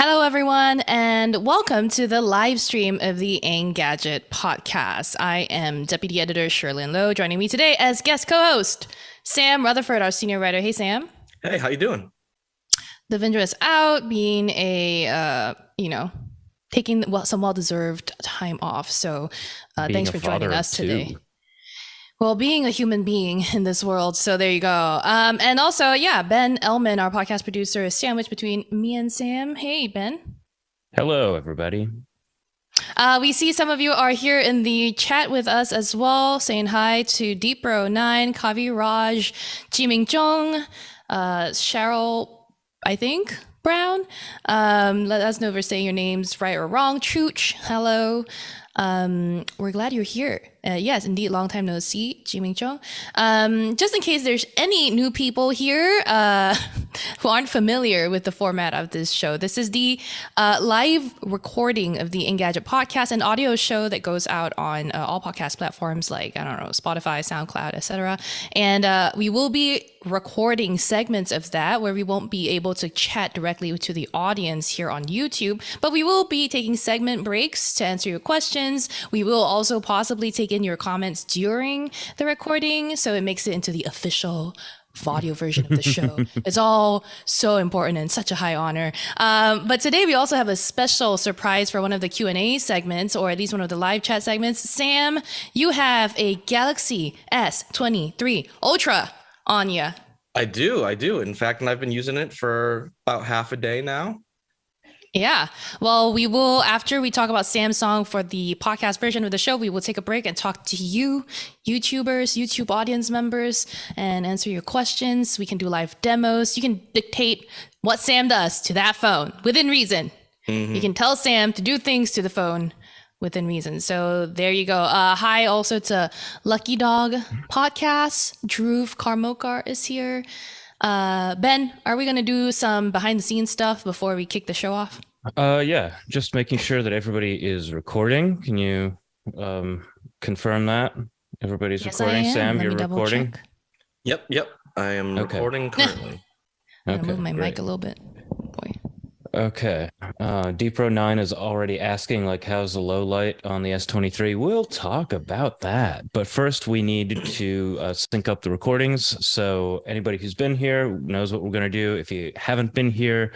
Hello, everyone, and welcome to the live stream of the Engadget podcast. I am Deputy Editor Sherlyn Lowe. Joining me today as guest co-host, Sam Rutherford, our senior writer. Hey, Sam. Hey, how you doing? Devendra is out, being taking some well-deserved time off. So thanks for joining us today. Well, being a human being in this world. So there you go. And also, Ben Ellman, our podcast producer, is sandwiched between me and Sam. Hey, Ben. Hello, everybody. We see some of you are here in the chat with us as well, saying hi to Deepro9, Kavi Raj, Jiming Zhong, Cheryl, I think, Brown. Let us know if we're saying your names right or wrong. Chooch, hello. We're glad you're here. Yes, indeed, long time no see, Jiming Zhong. Just in case there's any new people here who aren't familiar with the format of this show, this is the live recording of the Engadget podcast, an audio show that goes out on all podcast platforms like, Spotify, SoundCloud, etc. And we will be recording segments of that where we won't be able to chat directly to the audience here on YouTube, but we will be taking segment breaks to answer your questions. We will also possibly take in your comments during the recording, so it makes it into the official audio version of the show. It's all so important and such a high honor. But today we also have a special surprise for one of the Q&A segments, or at least one of the live chat segments. Sam, you have a Galaxy S23 Ultra on you. I do. In fact, I've been using it for about half a day now. Yeah. Well, we will, after we talk about Samsung for the podcast version of the show, we will take a break and talk to you, YouTubers, YouTube audience members, and answer your questions. We can do live demos. You can dictate what Sam does to that phone within reason. Mm-hmm. You can tell Sam to do things to the phone within reason. So there you go. Hi also to Lucky Dog Podcast. Dhruv Karmokar is here. Ben, are we going to do some behind the scenes stuff before we kick the show off? Yeah, just making sure that everybody is recording. Can you confirm that everybody's recording? Sam, you're recording? Yep. I am recording currently. I'm going to move my mic a little bit. Boy. Okay. Deepro9 is already asking, how's the low light on the S23? We'll talk about that. But first, we need to sync up the recordings. So anybody who's been here knows what we're going to do. If you haven't been here,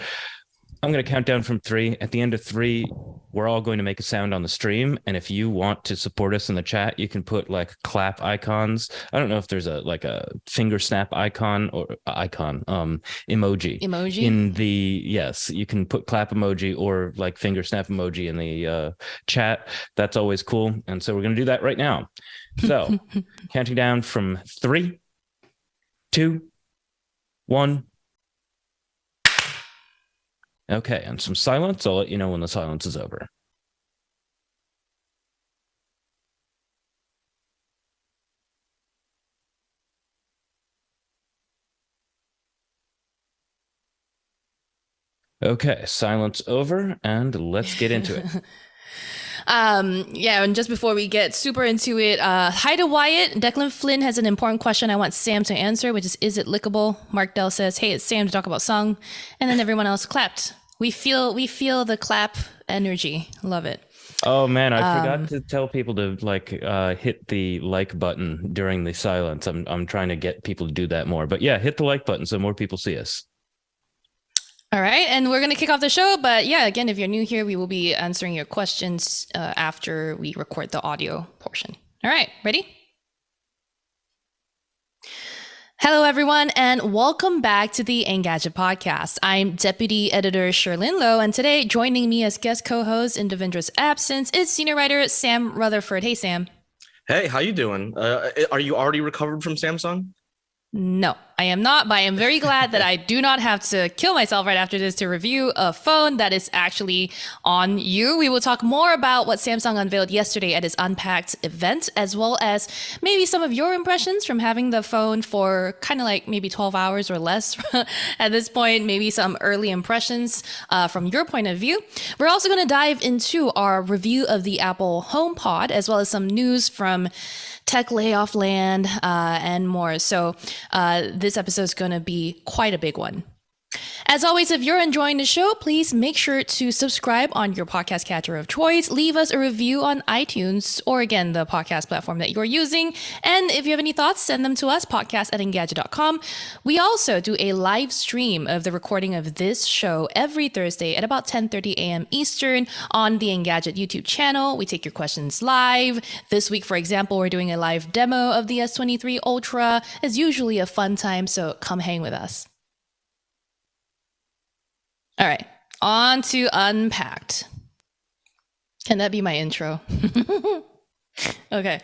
I'm going to count down from 3. At the end of 3, we're all going to make a sound on the stream. And if you want to support us in the chat, you can put clap icons. I don't know if there's a finger snap icon or emoji. Yes, you can put clap emoji or finger snap emoji in the chat. That's always cool. And so we're going to do that right now. So counting down from 3, 2, 1. Okay, and some silence. I'll let you know when the silence is over. Okay, silence over, and let's get into it. And just before we get super into it, hi to Wyatt. Declan Flynn has an important question I want Sam to answer, which is it lickable? Mark Dell says, hey, it's Sam to talk about song. And then everyone else clapped. We feel the clap energy. Love it. Oh man, I forgot to tell people to hit the like button during the silence. I'm trying to get people to do that more. But yeah, hit the like button so more people see us. All right, and we're going to kick off the show. But yeah, again, if you're new here, we will be answering your questions after we record the audio portion. All right, ready? Hello, everyone, and welcome back to the Engadget podcast. I'm Deputy Editor Sherlyn Lowe, and today joining me as guest co-host in Devendra's absence is senior writer Sam Rutherford. Hey, Sam. Hey, how you doing? Are you already recovered from Samsung? No, I am not, but I am very glad that I do not have to kill myself right after this to review a phone that is actually on you. We will talk more about what Samsung unveiled yesterday at its Unpacked event, as well as maybe some of your impressions from having the phone for kind of maybe 12 hours or less at this point, maybe some early impressions from your point of view. We're also going to dive into our review of the Apple HomePod, as well as some news from tech layoff land, and more. So this episode is going to be quite a big one. As always, if you're enjoying the show, please make sure to subscribe on your podcast catcher of choice. Leave us a review on iTunes or, again, the podcast platform that you're using. And if you have any thoughts, send them to us, podcast@engadget.com. We also do a live stream of the recording of this show every Thursday at about 10:30 a.m. Eastern on the Engadget YouTube channel. We take your questions live. This week, for example, we're doing a live demo of the S23 Ultra. It's usually a fun time, so come hang with us. All right, on to Unpacked. Can that be my intro? Okay.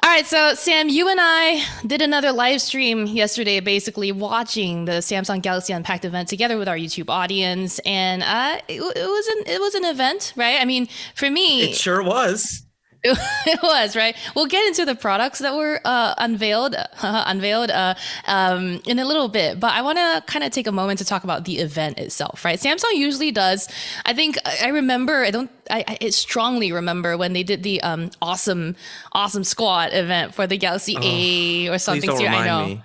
All right, so Sam, you and I did another live stream yesterday, basically watching the Samsung Galaxy Unpacked event together with our YouTube audience, and it was an event, right? I mean, for me, It sure was. it was, right? We'll get into the products that were unveiled in a little bit, but I want to kind of take a moment to talk about the event itself, right? Samsung usually does. I think I remember. I strongly remember when they did the awesome squad event for the Galaxy A or something. Please don't I know. remind me.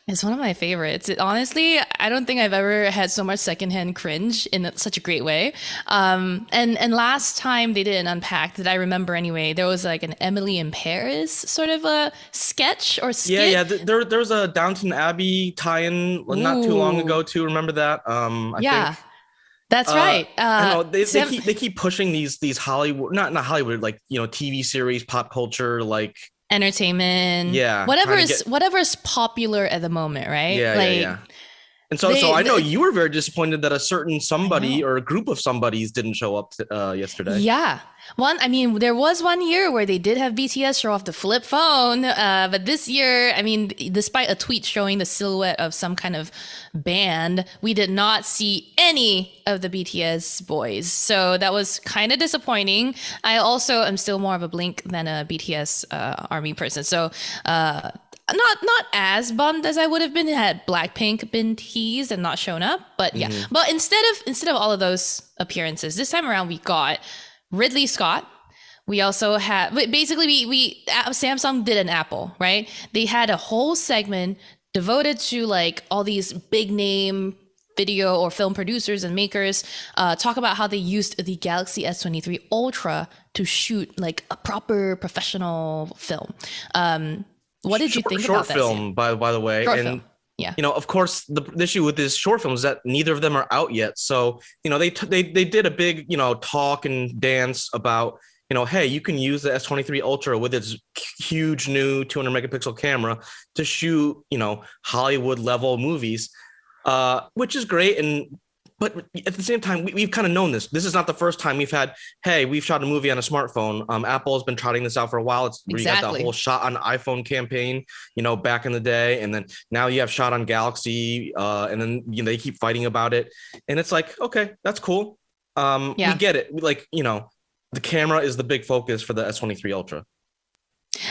It's one of my favorites. Honestly, I don't think I've ever had so much secondhand cringe in such a great way. And last time they did an Unpacked that I remember anyway, there was like an Emily in Paris sort of a sketch or skit. Yeah. There was a Downton Abbey tie-in not too long ago too. Remember that? I think. That's right. I know they keep pushing these Hollywood, not Hollywood, like TV series, pop culture, like. Entertainment, whatever's popular at the moment, right? Yeah. And so I know you were very disappointed that a certain somebody or a group of somebodies didn't show up yesterday. Yeah. There was one year where they did have BTS show off the flip phone, but this year, I mean, despite a tweet showing the silhouette of some kind of band, we did not see any of the BTS boys. So that was kind of disappointing. I also am still more of a Blink than a BTS ARMY person. So not as bummed as I would have been had Blackpink been teased and not shown up. But yeah, but instead of all of those appearances, this time around we got Ridley Scott. We also had basically we Samsung did an Apple, right? They had a whole segment devoted to like all these big name video or film producers and makers talk about how they used the Galaxy S23 Ultra to shoot like a proper professional film. What did you think about that? Short film, by the way. Short film. Yeah. Of course, the issue with this short film is that neither of them are out yet. So, they did a big, talk and dance about, hey, you can use the S23 Ultra with its huge new 200 megapixel camera to shoot, Hollywood level movies, which is great. But at the same time, we've kind of known this. This is not the first time we've shot a movie on a smartphone. Apple has been trotting this out for a while. It's where you got that whole shot on iPhone campaign, back in the day. And then now you have shot on Galaxy, and then they keep fighting about it. And it's like, okay, that's cool. We get it. The camera is the big focus for the S23 Ultra.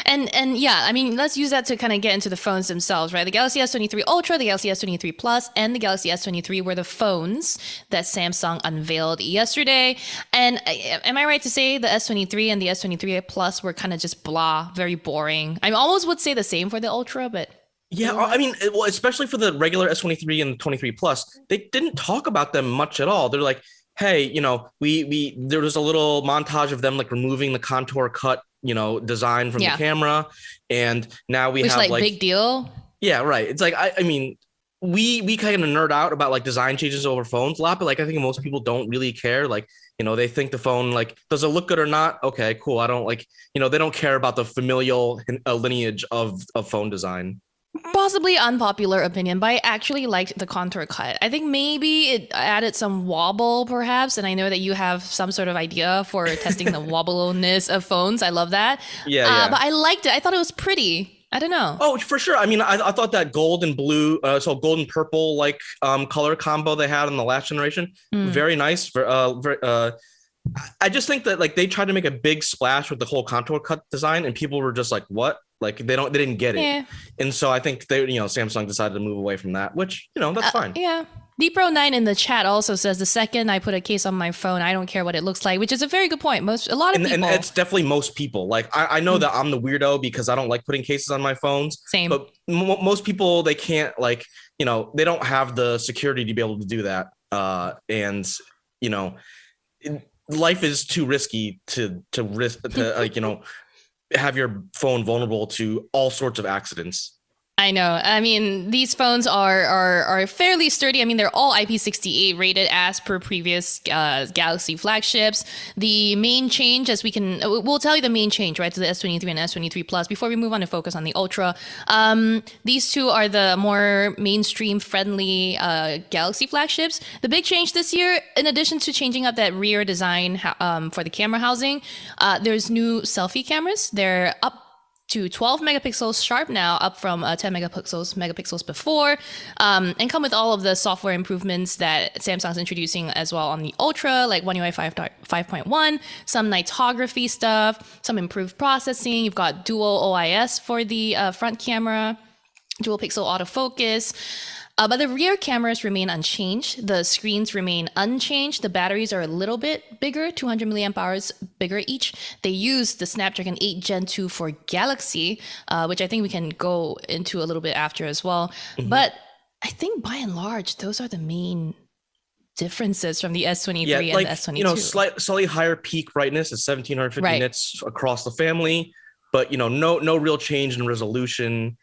And yeah, I mean, let's use that to kind of get into the phones themselves, right? The Galaxy S23 Ultra, the Galaxy S23 Plus, and the Galaxy S23 were the phones that Samsung unveiled yesterday. And am I right to say the S23 and the S23 Plus were kind of just blah, very boring? I almost would say the same for the Ultra, but... Yeah, I mean, especially for the regular S23 and the 23 Plus, they didn't talk about them much at all. They're like, hey, we there was a little montage of them like removing the contour cut design from the camera, and now we have like big deal. Yeah, right. It's like I mean, we kind of nerd out about like design changes over phones a lot, but like I think most people don't really care. Like they think the phone like does it look good or not? Okay, cool. I don't like they don't care about the familial lineage of phone design. Possibly unpopular opinion, but I actually liked the contour cut. I think maybe it added some wobble, perhaps. And I know that you have some sort of idea for testing the wobbliness of phones. I love that. Yeah. But I liked it. I thought it was pretty. I don't know. Oh, for sure. I mean, I thought that gold and blue, so gold and purple like color combo they had in the last generation, very nice. I just think that like they tried to make a big splash with the whole contour cut design, and people were just like, "What?" Like they didn't get it. Yeah. And so I think Samsung decided to move away from that, which that's fine. Yeah. Deepro 9 in the chat also says the second I put a case on my phone, I don't care what it looks like, which is a very good point. A lot of people. And it's definitely most people. Like I know that I'm the weirdo because I don't like putting cases on my phones. Same. But most people, they can't, like, you know, they don't have the security to be able to do that. And you know, life is too risky to risk to like, you know, have your phone vulnerable to all sorts of accidents. I know. I mean, these phones are fairly sturdy. I mean, they're all IP68 rated as per previous Galaxy flagships. The main change, we'll tell you the main change, right, to the S23 and S23 Plus before we move on to focus on the Ultra. These two are the more mainstream friendly Galaxy flagships. The big change this year, in addition to changing up that rear design for the camera housing, there's new selfie cameras. They're up to 12 megapixels sharp now, up from 10 megapixels before, and come with all of the software improvements that Samsung's introducing as well on the Ultra, like One UI 5.1, some nightography stuff, some improved processing. You've got dual OIS for the front camera, dual pixel autofocus. But the rear cameras remain unchanged. The screens remain unchanged. The batteries are a little bit bigger, 200 milliamp hours bigger each. They use the Snapdragon 8 Gen 2 for Galaxy, which I think we can go into a little bit after as well. Mm-hmm. But I think by and large, those are the main differences from the S23 and the S22. You know, slightly higher peak brightness is 1750 nits across the family, but you know, no real change in resolution.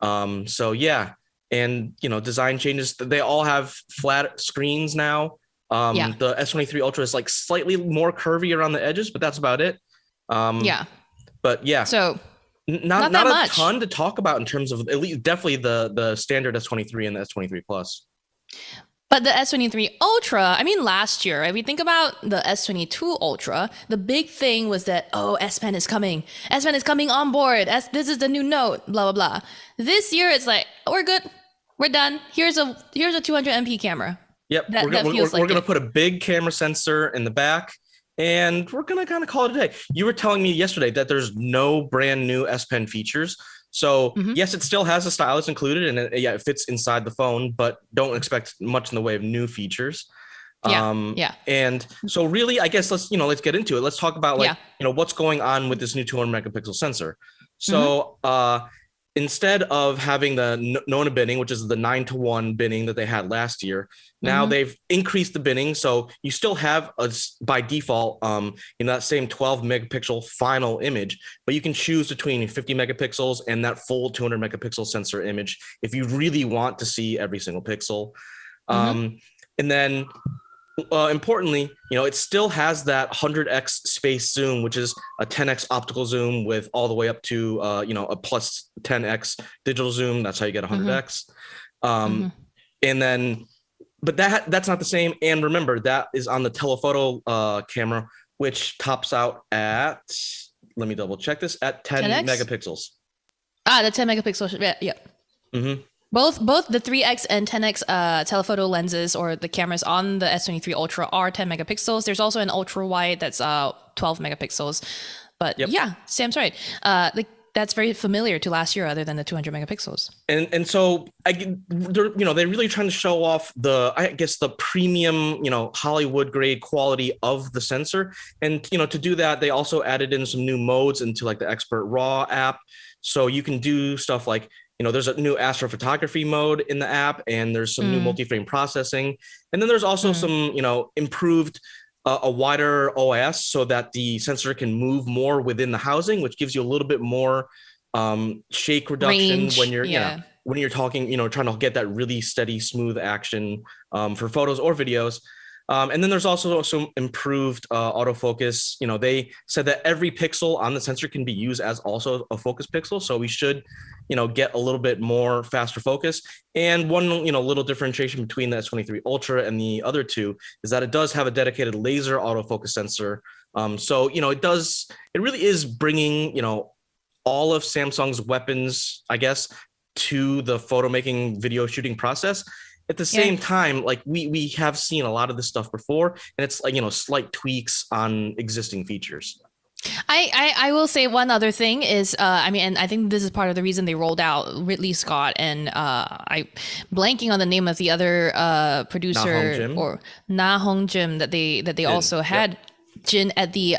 So yeah. And, you know, design changes, they all have flat screens now. The S23 Ultra is like slightly more curvy around the edges, but that's about it. But yeah, so not a much. Ton to talk about in terms of, at least definitely the standard S23 and the S23 Plus. But the S23 Ultra, I mean, last year, if we think about the S22 Ultra, the big thing was that, S Pen is coming. S Pen is coming on board. This is the new Note, blah, blah, blah. This year, it's like, we're good. We're done. Here's a 200 MP camera. Yep. We're going to put a big camera sensor in the back, and we're going to kind of call it a day. You were telling me yesterday that there's no brand new S Pen features. So yes, it still has a stylus included, and it fits inside the phone, but don't expect much in the way of new features. And so really, I guess let's get into it. Let's talk about what's going on with this new 200 megapixel sensor. So instead of having the Nona binning, which is the 9:1 binning that they had last year, now they've increased the binning. So you still have by default, that same 12 megapixel final image, but you can choose between 50 megapixels and that full 200 megapixel sensor image if you really want to see every single pixel. And then importantly, it still has that 100x space zoom, which is a 10x optical zoom with all the way up to a plus 10x digital zoom. That's how you get 100x. And then, but that's not the same. And remember, that is on the telephoto camera, which tops out at, let me double check this, at 10 megapixels. The 10 megapixels. Yeah. Both the 3x and 10x telephoto lenses or the cameras on the S23 Ultra are 10 megapixels. There's also an ultra wide that's 12 megapixels. But Sam's right. That's very familiar to last year, other than the 200 megapixels. And so they're really trying to show off the premium Hollywood grade quality of the sensor. And to do that, they also added in some new modes into like the Expert RAW app, so you can do stuff like, there's a new astrophotography mode in the app, and there's some new multi-frame processing. And then there's also some, improved a wider OIS so that the sensor can move more within the housing, which gives you a little bit more shake reduction range, when you're talking, trying to get that really steady, smooth action for photos or videos. And then there's also some improved autofocus. They said that every pixel on the sensor can be used as also a focus pixel. So we should, get a little bit more faster focus. And one, little differentiation between the S23 Ultra and the other two is that it does have a dedicated laser autofocus sensor. So, it really is bringing, all of Samsung's weapons, I guess, to the photo making, video shooting process. At the same time, like we have seen a lot of this stuff before, and it's like, slight tweaks on existing features. I will say one other thing is I mean, and I think this is part of the reason they rolled out Ridley Scott and I blanking on the name of the other Na Hong producer Jim? or Na Hong Jim that they also Yep. had Jin at the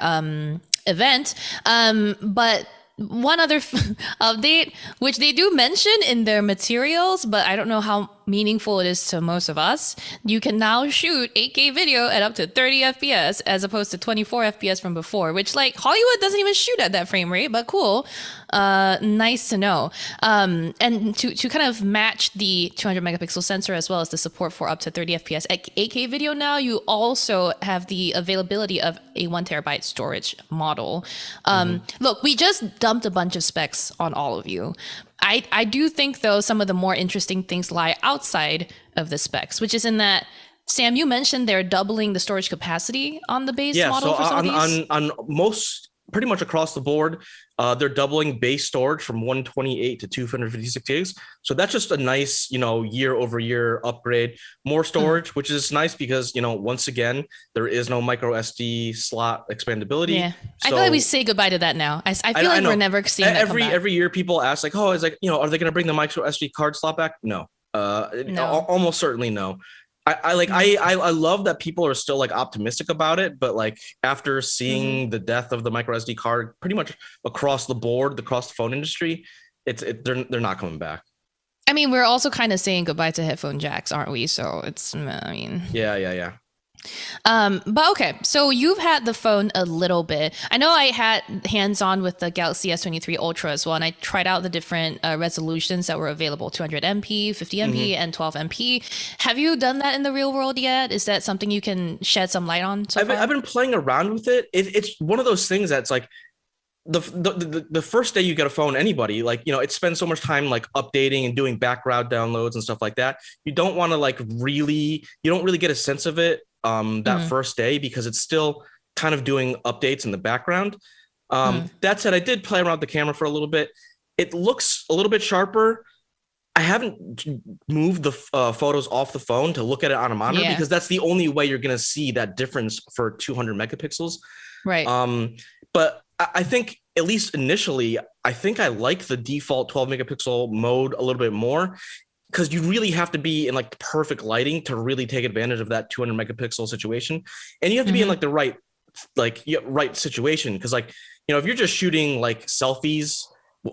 event. But one other update, which they do mention in their materials, but I don't know how meaningful it is to most of us. You can now shoot 8K video at up to 30 FPS as opposed to 24 FPS from before, which like Hollywood doesn't even shoot at that frame rate, but cool. Nice to know. And to kind of match the 200 megapixel sensor as well as the support for up to 30 FPS at 8K video now, you also have the availability of a 1 terabyte storage model. Look, we just dumped a bunch of specs on all of you. I do think, though, some of the more interesting things lie outside of the specs, which is in that, Sam, you mentioned they're doubling the storage capacity on the base model so for some of these. on most pretty much across the board, they're doubling base storage from 128 to 256 gigs. So that's just a nice, year over year upgrade. More storage, which is nice because, once again, there is no micro SD slot expandability. Yeah, I So feel like we say goodbye to that now. I feel like know. we're never seeing that come back. Every year people ask like, oh, are they going to bring the micro SD card slot back? No, almost certainly no. I love that people are still like optimistic about it, but like after seeing the death of the micro SD card pretty much across the board, across the phone industry, they're not coming back. I mean, we're also kind of saying goodbye to headphone jacks, aren't we? So it's, I mean, Yeah. but okay, so you've had the phone a little bit. I know I had hands-on with the Galaxy S23 Ultra as well, and I tried out the different resolutions that were available: 200MP, 50MP, and 12MP. Have you done that in the real world yet? Is that something you can shed some light on so far? I've been playing around with it. It's one of those things that's like the first day you get a phone, anybody like, it spends so much time like updating and doing background downloads and stuff like that. You don't want to you don't really get a sense of it that first day because it's still kind of doing updates in the background. That said, I did play around with the camera for a little bit. It looks a little bit sharper. I haven't moved the photos off the phone to look at it on a monitor because that's the only way you're going to see that difference for 200 megapixels. Right. But I think at least initially, I think I like the default 12 megapixel mode a little bit more because you really have to be in like perfect lighting to really take advantage of that 200 megapixel situation. And you have to be in like the right situation. Because like, if you're just shooting like selfies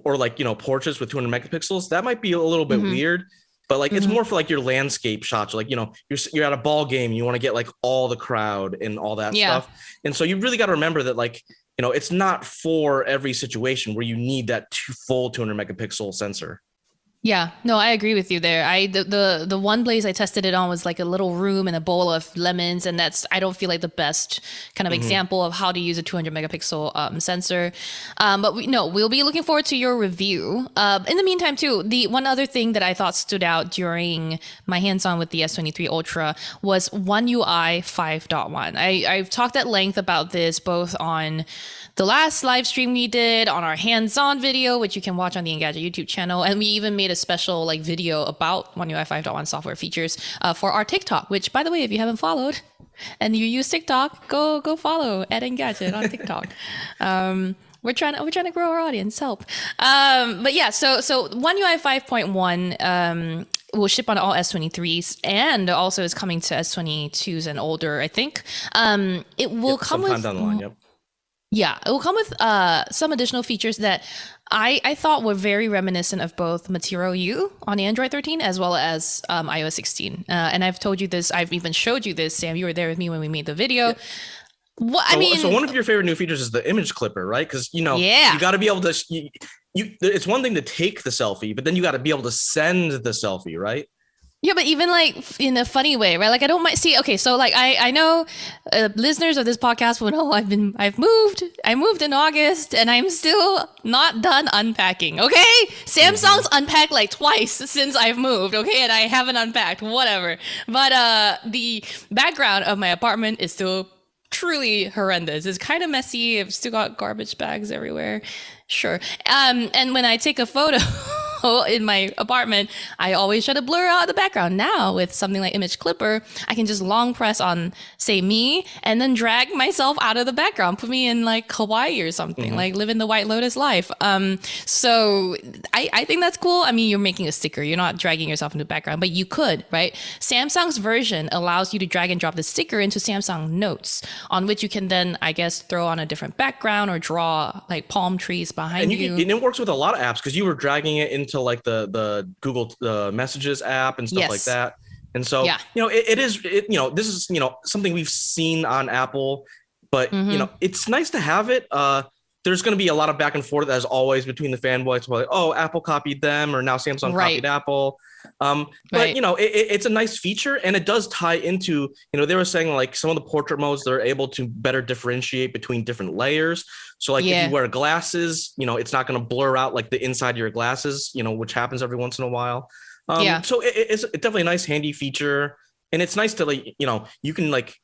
or like, portraits with 200 megapixels, that might be a little bit weird. But like, it's more for like your landscape shots. Like, you're at a ball game, you want to get like all the crowd and all that stuff. And so you really got to remember that like, it's not for every situation where you need that full 200 megapixel sensor. Yeah, no, I agree with you there. The one blaze I tested it on was like a little room and a bowl of lemons, and I don't feel like the best kind of example of how to use a 200 megapixel sensor. But we'll be looking forward to your review. In the meantime, too, the one other thing that I thought stood out during my hands-on with the S23 Ultra was One UI 5.1. I've talked at length about this both on the last live stream we did, on our hands-on video, which you can watch on the Engadget YouTube channel, and we even made a special like video about One UI 5.1 software features for our TikTok, which, by the way, if you haven't followed and you use TikTok, go follow at Engadget on TikTok. We're trying to grow our audience. Help. But yeah, so One UI 5.1 will ship on all S23s and also is coming to S22s and older, I think. It will come with down the line. Yep. Yeah, it will come with some additional features that I thought were very reminiscent of both Material U on Android 13 as well as iOS 16. And I've told you this, I've even showed you this, Sam. You were there with me when we made the video. Yeah. So one of your favorite new features is the image clipper, right? Because you got to be able to. It's one thing to take the selfie, but then you got to be able to send the selfie, right? Yeah, but even like in a funny way, right? Like I don't mind see. Okay, so like I know listeners of this podcast will know I moved in August and I'm still not done unpacking. Okay, Samsung's unpacked like twice since I've moved. Okay, and I haven't unpacked. Whatever. But the background of my apartment is still truly horrendous. It's kind of messy. I've still got garbage bags everywhere. Sure. And when I take a photo in my apartment, I always try to blur out the background. Now with something like Image Clipper, I can just long press on, say, me, and then drag myself out of the background, put me in like Hawaii or something, like living the White Lotus life. So I think that's cool. I mean, you're making a sticker. You're not dragging yourself into the background, but you could, right? Samsung's version allows you to drag and drop the sticker into Samsung Notes, on which you can then, I guess, throw on a different background or draw like palm trees behind you. And it works with a lot of apps because you were dragging it into like the Google Messages app and stuff like that. And so, this is, something we've seen on Apple, but, it's nice to have it. There's going to be a lot of back and forth, as always, between the fanboys. Like, oh, Apple copied them, or now Samsung copied Apple. But, it's a nice feature, and it does tie into, they were saying like some of the portrait modes, they're able to better differentiate between different layers. So like if you wear glasses, it's not going to blur out like the inside of your glasses, which happens every once in a while. So it's definitely a nice handy feature, and it's nice to like, you can like,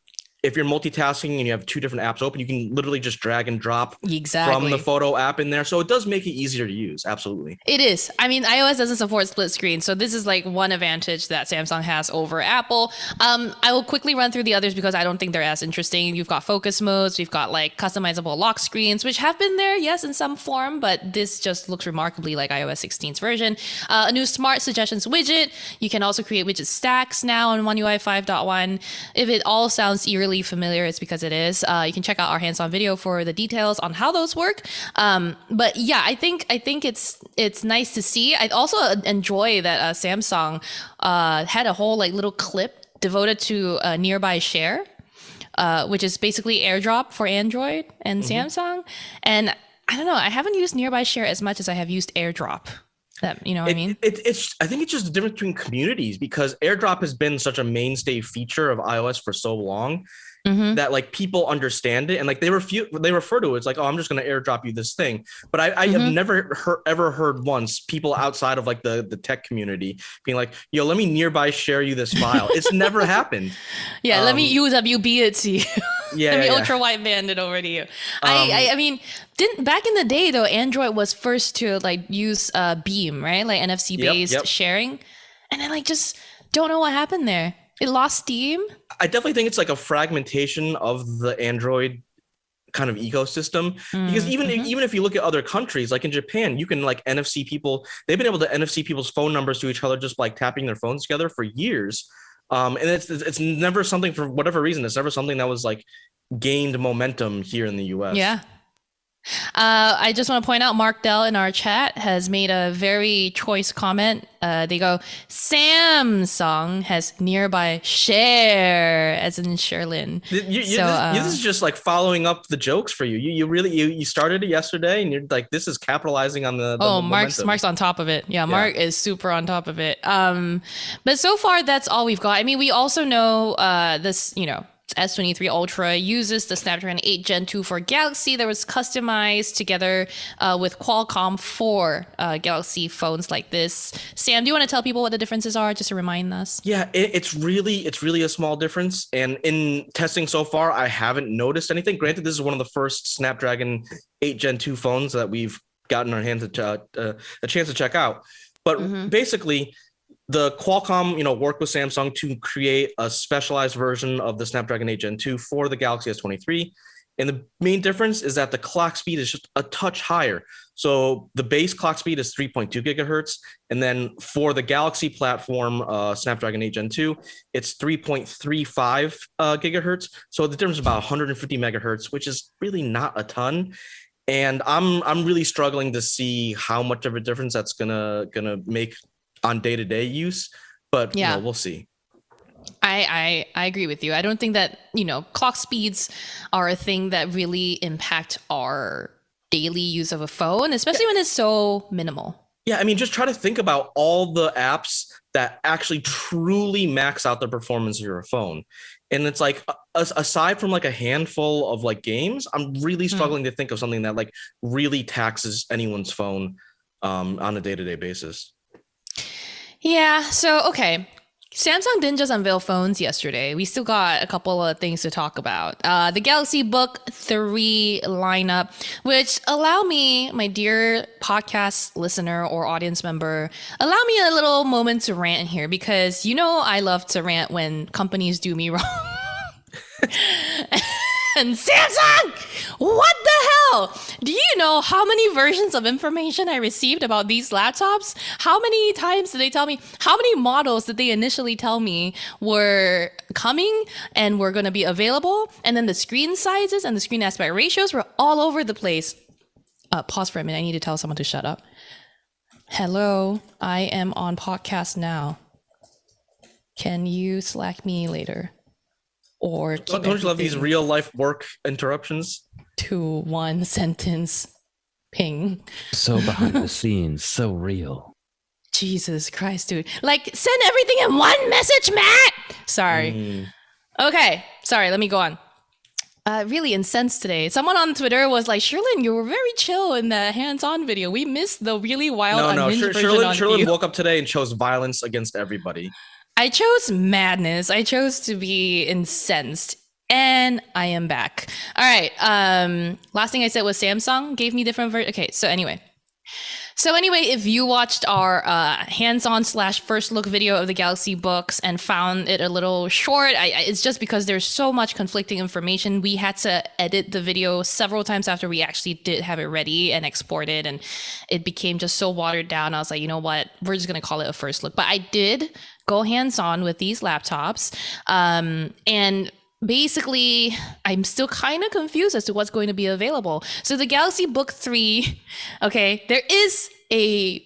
if you're multitasking and you have two different apps open, you can literally just drag and drop from the photo app in there. So it does make it easier to use. Absolutely. It is. I mean, iOS doesn't support split screen. So this is like one advantage that Samsung has over Apple. I will quickly run through the others because I don't think they're as interesting. You've got focus modes. We've got like customizable lock screens, which have been there, yes, in some form, but this just looks remarkably like iOS 16's version. A new smart suggestions widget. You can also create widget stacks now on One UI 5.1. If it all sounds eerily familiar, it's because it is. You can check out our hands-on video for the details on how those work. But yeah, I think it's nice to see. I also enjoy that Samsung had a whole like little clip devoted to Nearby Share, which is basically AirDrop for Android and Samsung. And I don't know, I haven't used Nearby Share as much as I have used AirDrop. That, what I mean? I think it's just the difference between communities, because AirDrop has been such a mainstay feature of iOS for so long that like people understand it, and like they refer to it. It's like, oh, I'm just going to AirDrop you this thing. But I have never ever heard once people outside of like the tech community being like, yo, let me Nearby Share you this file. It's never happened. Yeah, let me UWB it to you. Let me ultra wideband it over to you. I mean, back in the day though, Android was first to like use Beam, right? Like NFC based sharing, and I like just don't know what happened there. It lost steam. I definitely think it's like a fragmentation of the Android kind of ecosystem, because even if you look at other countries, like in Japan, you can like NFC people. They've been able to NFC people's phone numbers to each other just like tapping their phones together for years. And it's never something, for whatever reason, it's never something that was like gained momentum here in the US. Yeah. I just want to point out Mark Dell in our chat has made a very choice comment. They go, Samsung has Nearby Share, as in Sherlin. This is just like following up the jokes for you. You started it yesterday, and you're like, this is capitalizing on the Mark's on top of it. Yeah, Mark is super on top of it. But so far that's all we've got. I mean, we also know this, S23 Ultra uses the Snapdragon 8 Gen 2 for Galaxy that was customized together with Qualcomm for Galaxy phones like this. Sam, do you want to tell people what the differences are, just to remind us? Yeah, it's really a small difference. And in testing so far, I haven't noticed anything. Granted, this is one of the first Snapdragon 8 Gen 2 phones that we've gotten our hands a chance to check out. But basically, the Qualcomm, worked with Samsung to create a specialized version of the Snapdragon 8 Gen 2 for the Galaxy S23. And the main difference is that the clock speed is just a touch higher. So the base clock speed is 3.2 gigahertz. And then for the Galaxy platform, Snapdragon 8 Gen 2, it's 3.35 gigahertz. So the difference is about 150 megahertz, which is really not a ton. And I'm really struggling to see how much of a difference that's gonna make on day-to-day use, but we'll see. I agree with you. I don't think that clock speeds are a thing that really impact our daily use of a phone, especially when it's so minimal. Yeah, I mean, just try to think about all the apps that actually truly max out the performance of your phone, and it's like aside from like a handful of like games, I'm really struggling to think of something that like really taxes anyone's phone on a day-to-day basis. Yeah. So, okay. Samsung didn't just unveil phones yesterday. We still got a couple of things to talk about. The Galaxy Book 3 lineup, which allow me, my dear podcast listener or audience member, allow me a little moment to rant here because you know I love to rant when companies do me wrong. And Samsung, what the hell? Do you know how many versions of information I received about these laptops? How many times did they tell me? How many models did they initially tell me were coming and were going to be available? And then the screen sizes and the screen aspect ratios were all over the place. Pause for a minute. I need to tell someone to shut up. Hello, I am on podcast now. Can you Slack me later? Or don't you love these real life work interruptions? To one sentence ping. So behind the scenes, so real. Jesus Christ, dude. Like, send everything in one message, Matt! Sorry. Okay, sorry, let me go on. Really incensed today. Someone on Twitter was like, Sherlyn, you were very chill in the hands-on video. We missed the really wild unhinged version on Sherlyn you. woke up today and chose violence against everybody. I chose madness. I chose to be incensed. And I am back. All right. Last thing I said was Samsung gave me different Okay, so anyway, if you watched our hands-on / first look video of the Galaxy Books and found it a little short, it's just because there's so much conflicting information. We had to edit the video several times after we actually did have it ready and export it, and it became just so watered down. I was like, you know what? We're just going to call it a first look. But I did go hands-on with these laptops. And basically, I'm still kind of confused as to what's going to be available. So the Galaxy Book 3, okay, there is a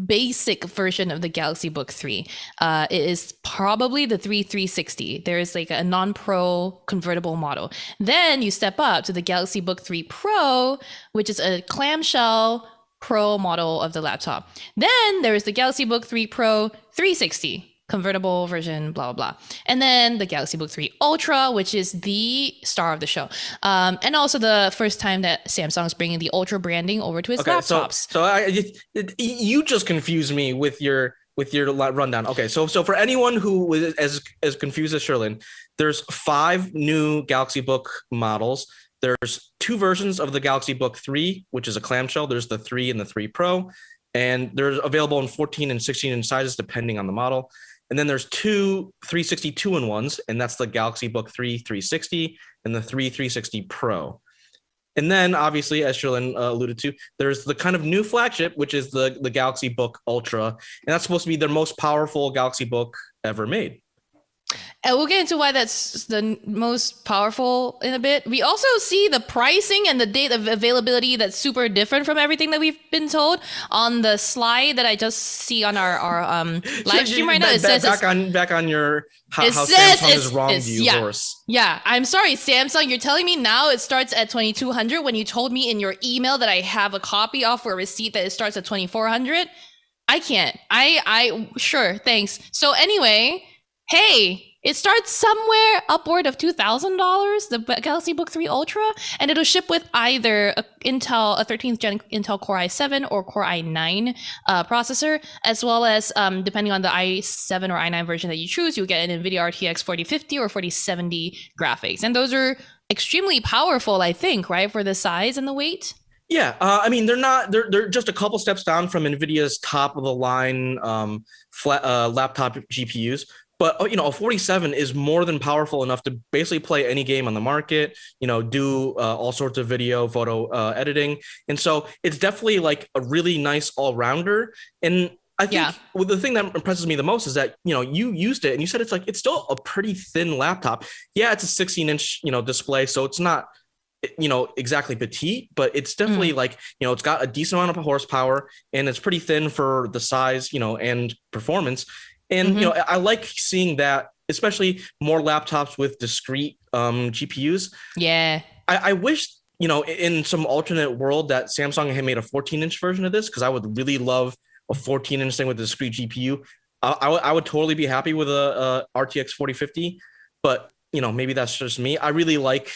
basic version of the Galaxy Book 3. It is probably the 360. There is like a non-pro convertible model. Then you step up to the Galaxy Book 3 Pro, which is a clamshell Pro model of the laptop. Then there is the Galaxy Book 3 Pro 360. Convertible version, blah, blah, blah. And then the Galaxy Book 3 Ultra, which is the star of the show. And also the first time that Samsung is bringing the Ultra branding over to its laptops. You just confused me with your rundown. Okay, so for anyone who is as confused as Sherlyn, there's 5 new Galaxy Book models. There's 2 versions of the Galaxy Book 3, which is a clamshell. There's the 3 and the 3 Pro. And they're available in 14 and 16 inch sizes, depending on the model. And then there's 2 360 2-in-1s, and that's the Galaxy Book 3 360 and the 3 360 Pro. And then, obviously, as Sherlyn alluded to, there's the kind of new flagship, which is the Galaxy Book Ultra. And that's supposed to be their most powerful Galaxy Book ever made. And we'll get into why that's the most powerful in a bit. We also see the pricing and the date of availability that's super different from everything that we've been told on the slide that I just see on our live stream right now. It says back on your how Samsung has wronged you horse. Yeah, I'm sorry, Samsung. You're telling me now it starts at 2,200 when you told me in your email that I have a copy of for a receipt that it starts at 2,400. I can't. I sure, thanks. So anyway, hey. It starts somewhere upward of $2,000, the Galaxy Book 3 Ultra, and it'll ship with either a 13th gen Intel Core i7 or Core i9 processor, as well as, depending on the i7 or i9 version that you choose, you'll get an NVIDIA RTX 4050 or 4070 graphics. And those are extremely powerful, I think, right, for the size and the weight? Yeah, I mean, they're just a couple steps down from NVIDIA's top of the line laptop GPUs. But, you know, a 47 is more than powerful enough to basically play any game on the market, you know, do all sorts of video, photo editing. And so it's definitely like a really nice all-rounder. And I think the thing that impresses me the most is that, you know, you used it and you said it's still a pretty thin laptop. Yeah, it's a 16-inch, you know, display. So it's not, you know, exactly petite, but it's definitely like, you know, it's got a decent amount of horsepower and it's pretty thin for the size, you know, and performance. And, you know, I like seeing that, especially more laptops with discrete GPUs. Yeah. I wish, you know, in some alternate world that Samsung had made a 14-inch version of this, because I would really love a 14-inch thing with a discrete GPU. I would totally be happy with a RTX 4050, but, you know, maybe that's just me. I really like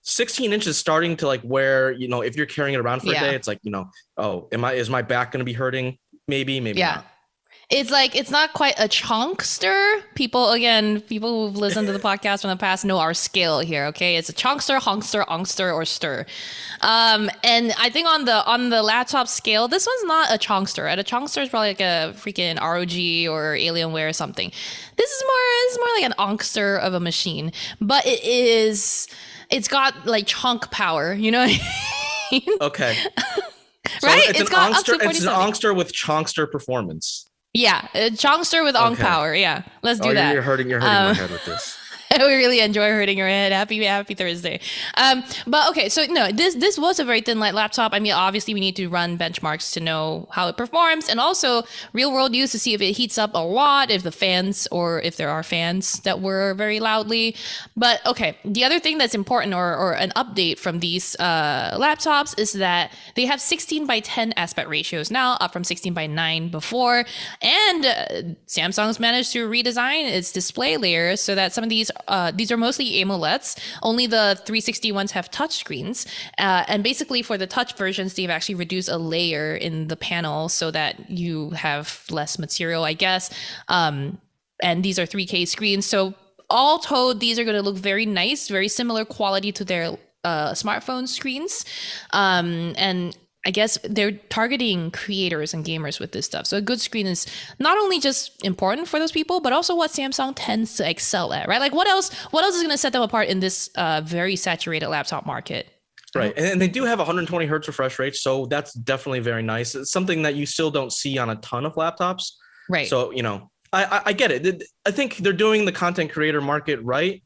16 inches starting to like where, you know, if you're carrying it around for a day, it's like, you know, oh, is my back going to be hurting? Maybe not. It's like it's not quite a chunkster. People who've listened to the podcast from the past know our scale here. Okay, it's a chunkster, honkster, onkster, or stir. And I think on the laptop scale, this one's not a chunkster. At a chunkster is probably like a freaking ROG or Alienware or something. This is more like an onkster of a machine, but it's got like chunk power. You know what I mean? Okay. So Right? It's got up to an 47. onkster with chonkster performance. Yeah, a chunkster with onk Okay. power. Yeah, let's do Oh, that. you're hurting my head with this. We really enjoy hurting your head. Happy Thursday. But okay, so no, this was a very thin light laptop. I mean, obviously we need to run benchmarks to know how it performs, and also real world use to see if it heats up a lot, if there are fans that whir very loudly. But okay, the other thing that's important or an update from these laptops is that they have 16:10 aspect ratios now, up from 16:9 before, and Samsung's managed to redesign its display layers so that some of these are mostly AMOLEDs. Only the 360 ones have touchscreens. And basically for the touch versions, they've actually reduced a layer in the panel so that you have less material, I guess. And these are 3K screens. So all told, these are going to look very nice, very similar quality to their smartphone screens. And I guess they're targeting creators and gamers with this stuff. So a good screen is not only just important for those people, but also what Samsung tends to excel at, right? Like what else is going to set them apart in this very saturated laptop market? Right. And they do have 120 hertz refresh rate. So that's definitely very nice. It's something that you still don't see on a ton of laptops. Right. So, I get it. I think they're doing the content creator market right.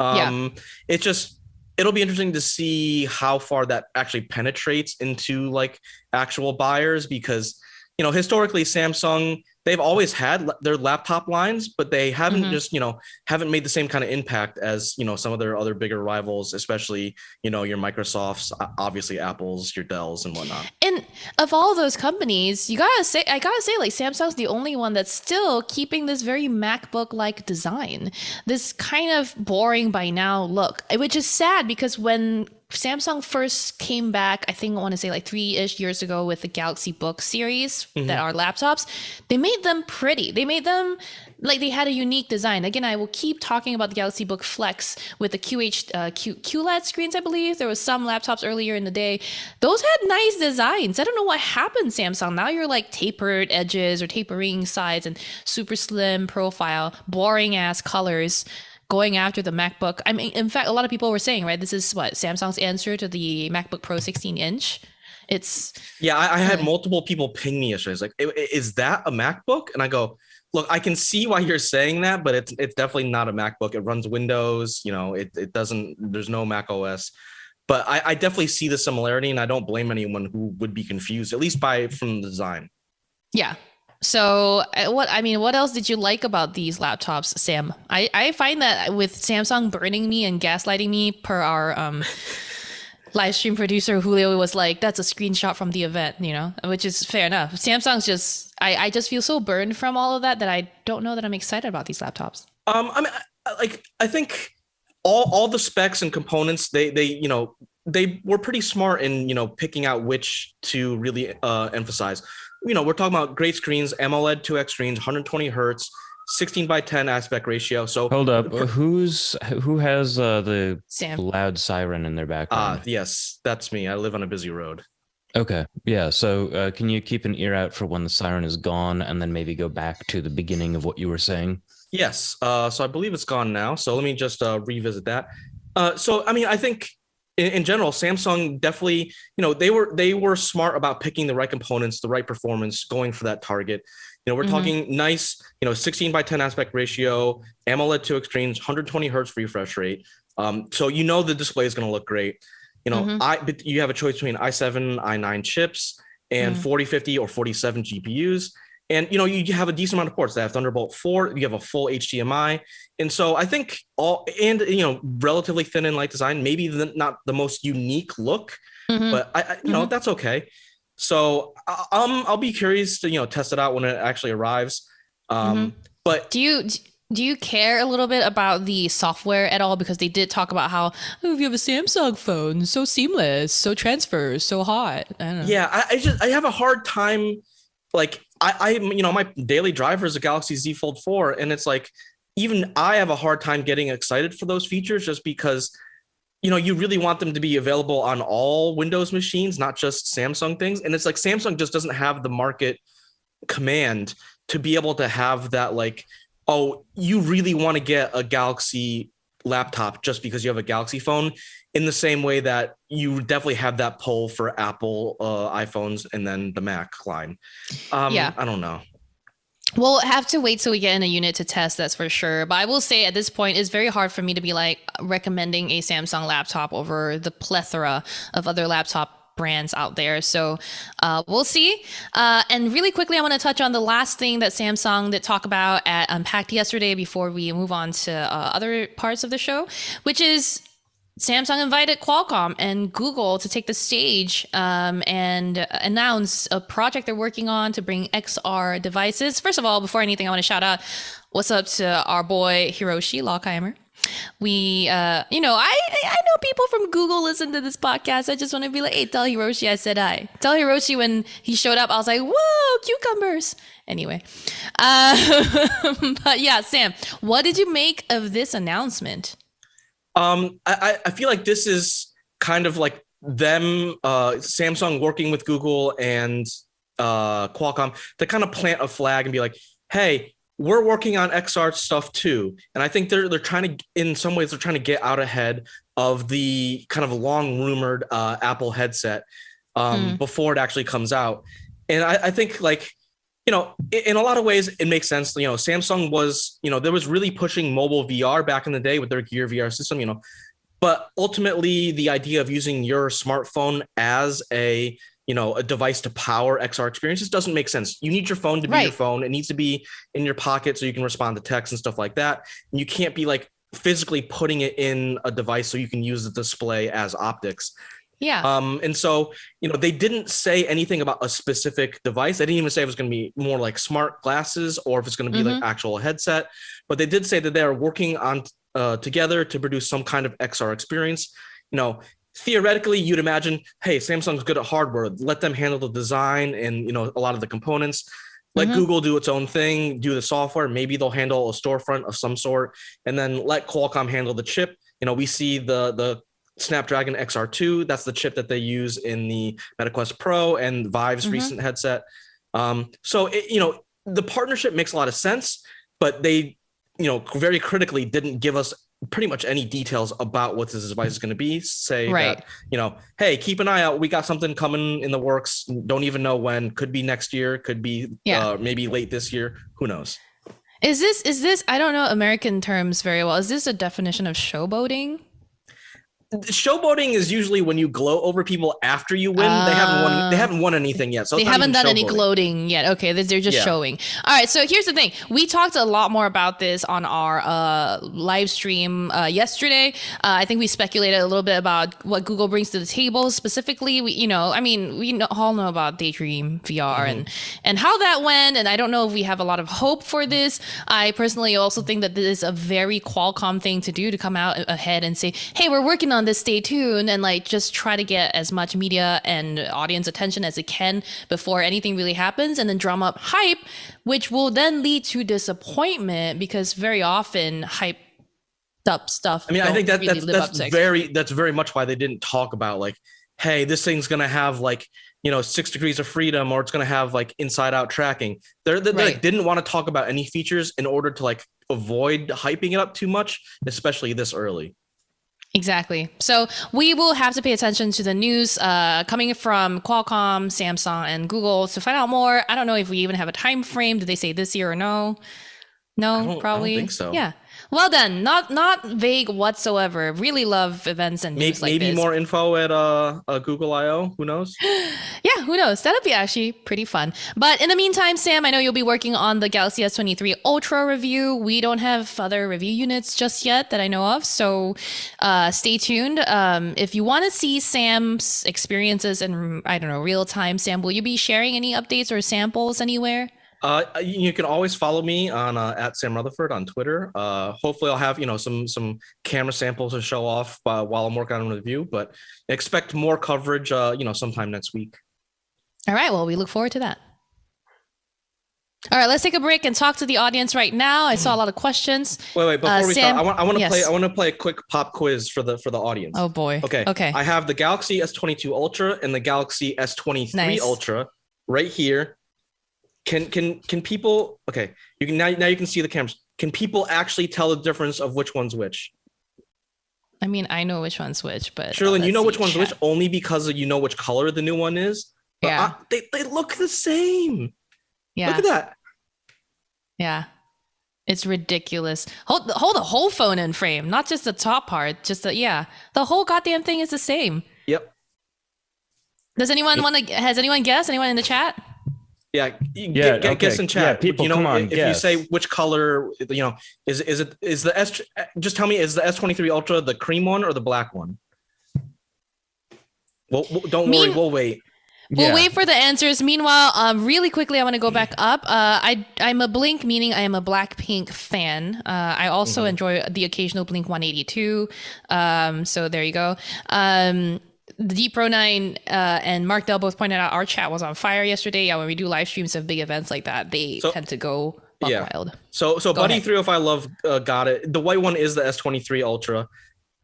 It's just, it'll be interesting to see how far that actually penetrates into like actual buyers, because, historically Samsung, they've always had their laptop lines, but they haven't haven't made the same kind of impact as, some of their other bigger rivals, especially, your Microsofts, obviously Apple's, your Dells and whatnot. And of all those companies, I gotta say, like Samsung's the only one that's still keeping this very MacBook-like design, this kind of boring by now look, which is sad because when Samsung first came back, I think I want to say like 3-ish years ago with the Galaxy Book series that are laptops, they made them pretty. They made them like they had a unique design. Again, I will keep talking about the Galaxy Book Flex with the QLED screens, I believe. There was some laptops earlier in the day. Those had nice designs. I don't know what happened, Samsung. Now you're like tapered edges or tapering sides and super slim profile, boring ass colors, going after the MacBook. I mean, in fact, a lot of people were saying, right, this is what Samsung's answer to the MacBook Pro 16-inch. I had multiple people ping me yesterday. It's like, is that a MacBook? And I go, look, I can see why you're saying that, but it's definitely not a MacBook. It runs Windows, it doesn't, there's no Mac OS. But I definitely see the similarity, and I don't blame anyone who would be confused, at least from the design. Yeah. So what else did you like about these laptops, Sam? I find that with Samsung burning me and gaslighting me per our live stream producer Julio was like, that's a screenshot from the event, which is fair enough. Samsung's just, I just feel so burned from all of that I don't know that I'm excited about these laptops. I think all the specs and components, they were pretty smart in, picking out which to really emphasize. We're talking about great screens, AMOLED 2X screens, 120 hertz, 16:10 aspect ratio. So hold up, who has the Sam. Loud siren in their background? Yes, that's me. I live on a busy road. Okay, yeah. So can you keep an ear out for when the siren is gone, and then maybe go back to the beginning of what you were saying? Yes. So I believe it's gone now. So let me just revisit that. I think in general, Samsung definitely, they were smart about picking the right components, the right performance, going for that target. We're talking nice, 16:10 aspect ratio, AMOLED 2X screens, 120 hertz refresh rate. So the display is going to look great. But you have a choice between i7, i9 chips and 4050 or 47 GPUs. And, you have a decent amount of ports that have Thunderbolt 4, you have a full HDMI. And so I think relatively thin and light design, maybe not the most unique look, but that's okay. So I'll be curious to, test it out when it actually arrives. But do you care a little bit about the software at all? Because they did talk about how, if you have a Samsung phone, so seamless, so transfers, so hot. I don't know. Yeah, I have a hard time, like, my daily driver is a Galaxy Z Fold 4, and it's like even I have a hard time getting excited for those features just because you really want them to be available on all Windows machines, not just Samsung things. And it's like Samsung just doesn't have the market command to be able to have that, like, oh, you really want to get a Galaxy laptop just because you have a Galaxy phone, in the same way that you definitely have that pull for Apple iPhones and then the Mac line. Yeah. I don't know. We'll have to wait till we get in a unit to test, that's for sure. But I will say at this point, it's very hard for me to be like recommending a Samsung laptop over the plethora of other laptop brands out there. So we'll see. And really quickly, I want to touch on the last thing that Samsung did talk about at Unpacked yesterday before we move on to other parts of the show, which is Samsung invited Qualcomm and Google to take the stage and announce a project they're working on to bring XR devices. First of all, before anything, I want to shout out what's up to our boy Hiroshi Lockheimer. We, I know people from Google listen to this podcast. I just want to be like, hey, tell Hiroshi I said hi. Tell Hiroshi when he showed up, I was like, whoa, cucumbers. Anyway, but yeah, Sam, what did you make of this announcement? I feel like this is kind of like them, Samsung working with Google and Qualcomm to kind of plant a flag and be like, hey, we're working on XR stuff too. And I think they're trying to, in some ways, they're trying to get out ahead of the kind of long rumored Apple headset before it actually comes out. And I think, like, in a lot of ways, it makes sense. Samsung was, there was really pushing mobile VR back in the day with their Gear VR system, but ultimately the idea of using your smartphone as a device to power XR experiences doesn't make sense. You need your phone to be your phone. It needs to be in your pocket so you can respond to text and stuff like that. And you can't be like physically putting it in a device so you can use the display as optics. Yeah. And so, they didn't say anything about a specific device. They didn't even say it was going to be more like smart glasses or if it's going to be like actual headset. But they did say that they are working on together to produce some kind of XR experience. Theoretically, you'd imagine, hey, Samsung's good at hardware. Let them handle the design and, a lot of the components. Let Google do its own thing, do the software. Maybe they'll handle a storefront of some sort, and then let Qualcomm handle the chip. We see the Snapdragon XR2. That's the chip that they use in the MetaQuest Pro and Vive's recent headset. So the partnership makes a lot of sense, but they, very critically didn't give us pretty much any details about what this device is going to be. Say that, hey, keep an eye out. We got something coming in the works. Don't even know when. Could be next year. Could be maybe late this year. Who knows? Is this? I don't know American terms very well. Is this a definition of showboating? Showboating is usually when you gloat over people after you win. They haven't won anything yet, so they haven't done any gloating yet. Okay, they're just showing. All right, so here's the thing: we talked a lot more about this on our live stream yesterday. I think we speculated a little bit about what Google brings to the table. Specifically, we all know about Daydream VR and how that went. And I don't know if we have a lot of hope for this. I personally also think that this is a very Qualcomm thing to do, to come out ahead and say, hey, we're working on this, stay tuned, and like just try to get as much media and audience attention as it can before anything really happens, and then drum up hype, which will then lead to disappointment, because very often hype up stuff. I mean, I think that's very much why they didn't talk about like, hey, this thing's gonna have like 6 degrees of freedom, or it's gonna have like inside out tracking. They like, didn't want to talk about any features in order to like avoid hyping it up too much, especially this early. Exactly. So we will have to pay attention to the news coming from Qualcomm, Samsung, and Google to find out more. I don't know if we even have a time frame. Did they say this year or no? No, probably. I don't think so. Yeah. Well done. Not vague whatsoever. Really love events and news like this. Maybe more info at Google I/O. Who knows? Yeah, who knows? That'll be actually pretty fun. But in the meantime, Sam, I know you'll be working on the Galaxy S23 Ultra review. We don't have other review units just yet that I know of, so stay tuned. If you want to see Sam's experiences in, I don't know, real time, Sam, will you be sharing any updates or samples anywhere? You can always follow me on at Sam Rutherford on Twitter. Hopefully I'll have some camera samples to show off while I'm working on a review, but expect more coverage sometime next week. All right, well, we look forward to that. All right, let's take a break and talk to the audience right now. I saw a lot of questions. Wait, before we Sam, start, I want to yes. play. I want to play a quick pop quiz for the audience. Oh boy. Okay. I have the Galaxy S22 Ultra and the Galaxy S23 Nice. Ultra right here. Can people? Okay, you can now you can see the cameras. Can people actually tell the difference of which one's which? I mean, I know which one's which, but Sherlyn, you know which one's chat. which only because you know which color the new one is. But Yeah. they look the same. Yeah. Look at that. Yeah. It's ridiculous. Hold the whole phone in frame, not just the top part. Just the whole goddamn thing is the same. Yep. Does anyone has anyone guessed? Anyone in the chat? Yeah, okay. guess in chat. Yeah, people, you know, come on, if guess. you say which color, you know, is the S? Just tell me, is the S23 Ultra the cream one or the black one? Well, don't worry, we'll wait. We'll wait for the answers. Meanwhile, really quickly, I want to go back up. I'm a Blink, meaning I am a Blackpink fan. I also enjoy the occasional Blink 182. So there you go. The Deep Pro 9 and Mark Dell both pointed out our chat was on fire yesterday. Yeah, when we do live streams of big events like that, they tend to go wild. So Go Buddy ahead. 305 Love got it. The white one is the S23 Ultra.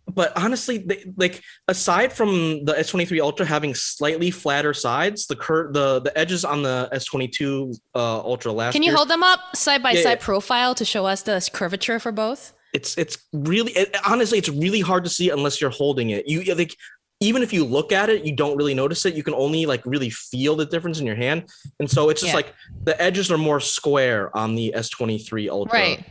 But honestly, like aside from the S23 Ultra having slightly flatter sides, the edges on the S22 Ultra last Can you year, hold them up side by side Yeah. profile to show us the curvature for both? it's really honestly, it's really hard to see unless you're holding it. You like even if you look at it, you don't really notice it. You can only like really feel the difference in your hand. And so it's just like the edges are more square on the S23 Ultra. Right.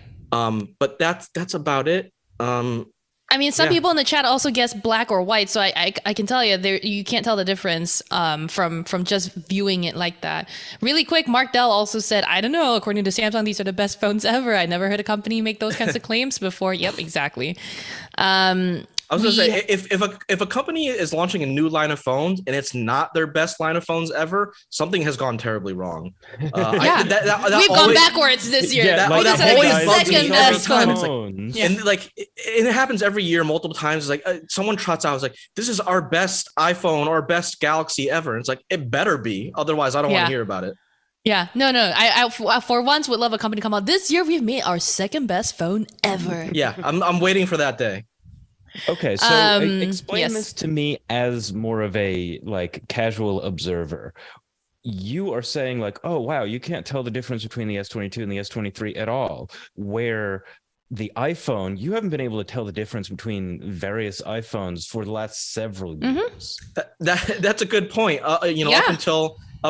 But that's about it. I mean, some people in the chat also guess black or white, so I can tell you there you can't tell the difference from just viewing it like that. Really quick, Mark Dell also said, I don't know, according to Samsung, these are the best phones ever. I never heard a company make those kinds of claims before. Yep, exactly. I was gonna say if a company is launching a new line of phones and it's not their best line of phones ever, something has gone terribly wrong. We've gone backwards this year. That we just had always a bugs me second every best time. phone. It's like, and like it happens every year multiple times. It's like someone trots out, it's like, this is our best iPhone or best Galaxy ever. And it's like, it better be, otherwise I don't want to hear about it. Yeah, no. I for once would love a company to come out. This year we've made our second best phone ever. Yeah, I'm waiting for that day. Okay, so explain yes. this to me as more of a like casual observer. You are saying like, oh wow, you can't tell the difference between the S22 and the S23 at all. Where the iPhone, you haven't been able to tell the difference between various iPhones for the last several years. That's a good point. Up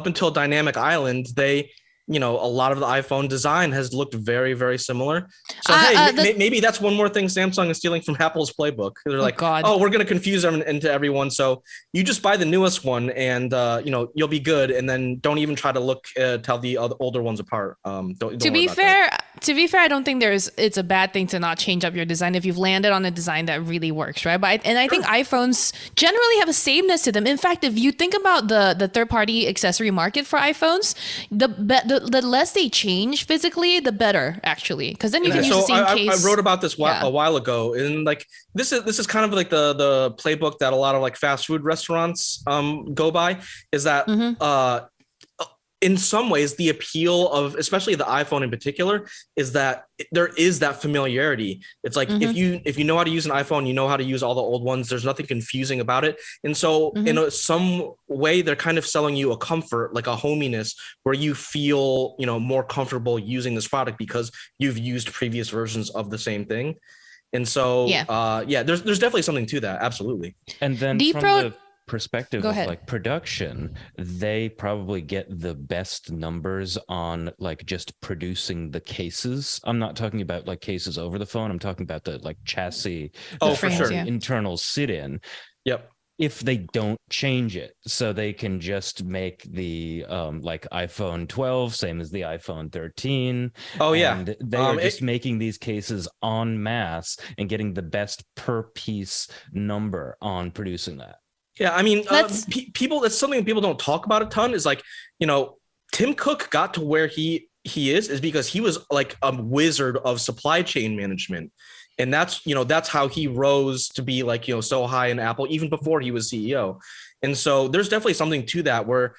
until Dynamic Island, a lot of the iPhone design has looked very, very similar. So maybe that's one more thing Samsung is stealing from Apple's playbook. They're like, oh, we're going to confuse them into everyone. So you just buy the newest one and, you'll be good. And then don't even try to tell the older ones apart. To be fair, I don't think it's a bad thing to not change up your design if you've landed on a design that really works, right? But I think iPhones generally have a sameness to them. In fact, if you think about the third-party accessory market for iPhones, the less they change physically, the better, actually, because then you can use the same case. I wrote about this a while ago, and like this is kind of like the playbook that a lot of like fast food restaurants go by. Is that in some ways the appeal of especially the iPhone in particular is that there is that familiarity. It's like if you know how to use an iPhone, you know how to use all the old ones. There's nothing confusing about it. And so in some way they're kind of selling you a comfort, like a hominess, where you feel more comfortable using this product because you've used previous versions of the same thing. And so there's definitely something to that. Absolutely. And then from the perspective of like production, they probably get the best numbers on like just producing the cases. I'm not talking about like cases over the phone. I'm talking about the like chassis, for sure, internal sit-in. Yep. If they don't change it, so they can just make the like iPhone 12 same as the iPhone 13. And they are just making these cases en masse and getting the best per piece number on producing that. Yeah, I mean, people. That's something people don't talk about a ton. Is like, Tim Cook got to where he is because he was like a wizard of supply chain management, and that's how he rose to be like so high in Apple even before he was CEO. And so there's definitely something to that where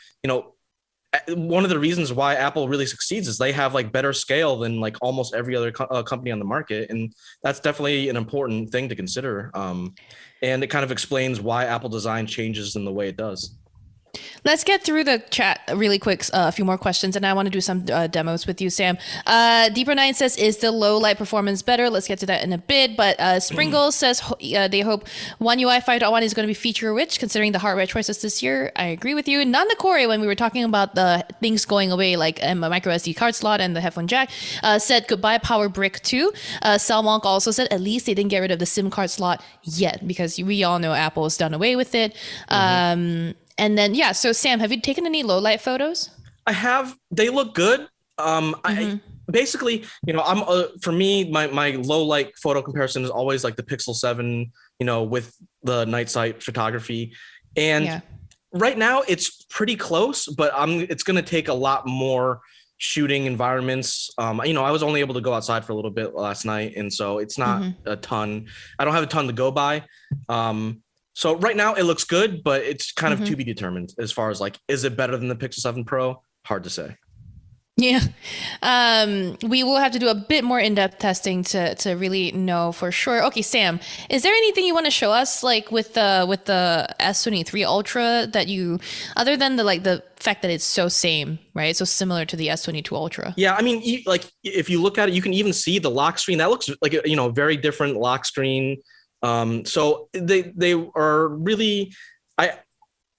one of the reasons why Apple really succeeds is they have like better scale than like almost every other company on the market, and that's definitely an important thing to consider. And it kind of explains why Apple design changes in the way it does. Let's get through the chat really quick. A few more questions, and I want to do some demos with you, Sam. Deeper9 says, is the low light performance better? Let's get to that in a bit. But Springle says they hope One UI 5.1 is going to be feature-rich, considering the hardware choices this year. I agree with you. Nanda Corey, when we were talking about the things going away, like a micro SD card slot and the headphone jack, said goodbye Power Brick 2. Salmonk also said at least they didn't get rid of the SIM card slot yet, because we all know Apple's done away with it. And then, yeah, so Sam, have you taken any low light photos? I have. They look good. I basically, for me, my low light photo comparison is always like the Pixel 7, with the night sight photography. And right now it's pretty close, but it's going to take a lot more shooting environments. I was only able to go outside for a little bit last night, and so it's not a ton. I don't have a ton to go by. So right now it looks good, but it's kind of to be determined as far as like, is it better than the Pixel 7 Pro? Hard to say. Yeah. We will have to do a bit more in-depth testing to really know for sure. Okay, Sam, is there anything you want to show us like with the S23 Ultra that you, other than the fact that it's so similar to the S22 Ultra? Yeah, I mean, if you look at it, you can even see the lock screen. That looks like a very different lock screen. So they are really,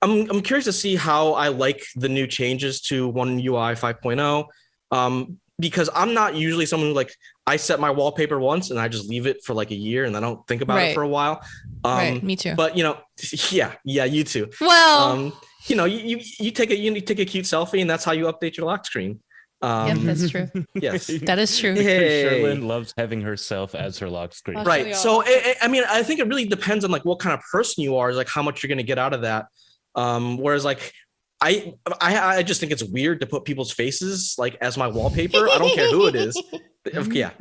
I'm curious to see how I like the new changes to One UI 5.0, because I'm not usually someone who I set my wallpaper once and I just leave it for like a year and I don't think about it for a while. Right, me too. But yeah, you too. Well, you take a cute selfie and that's how you update your lock screen. Yep, that's true. Yes, that is true. Sherlyn loves having herself as her lock screen. Right. So I think it really depends on like what kind of person you are, is like how much you're going to get out of that. Whereas like I just think it's weird to put people's faces like as my wallpaper. I don't care who it is. Yeah,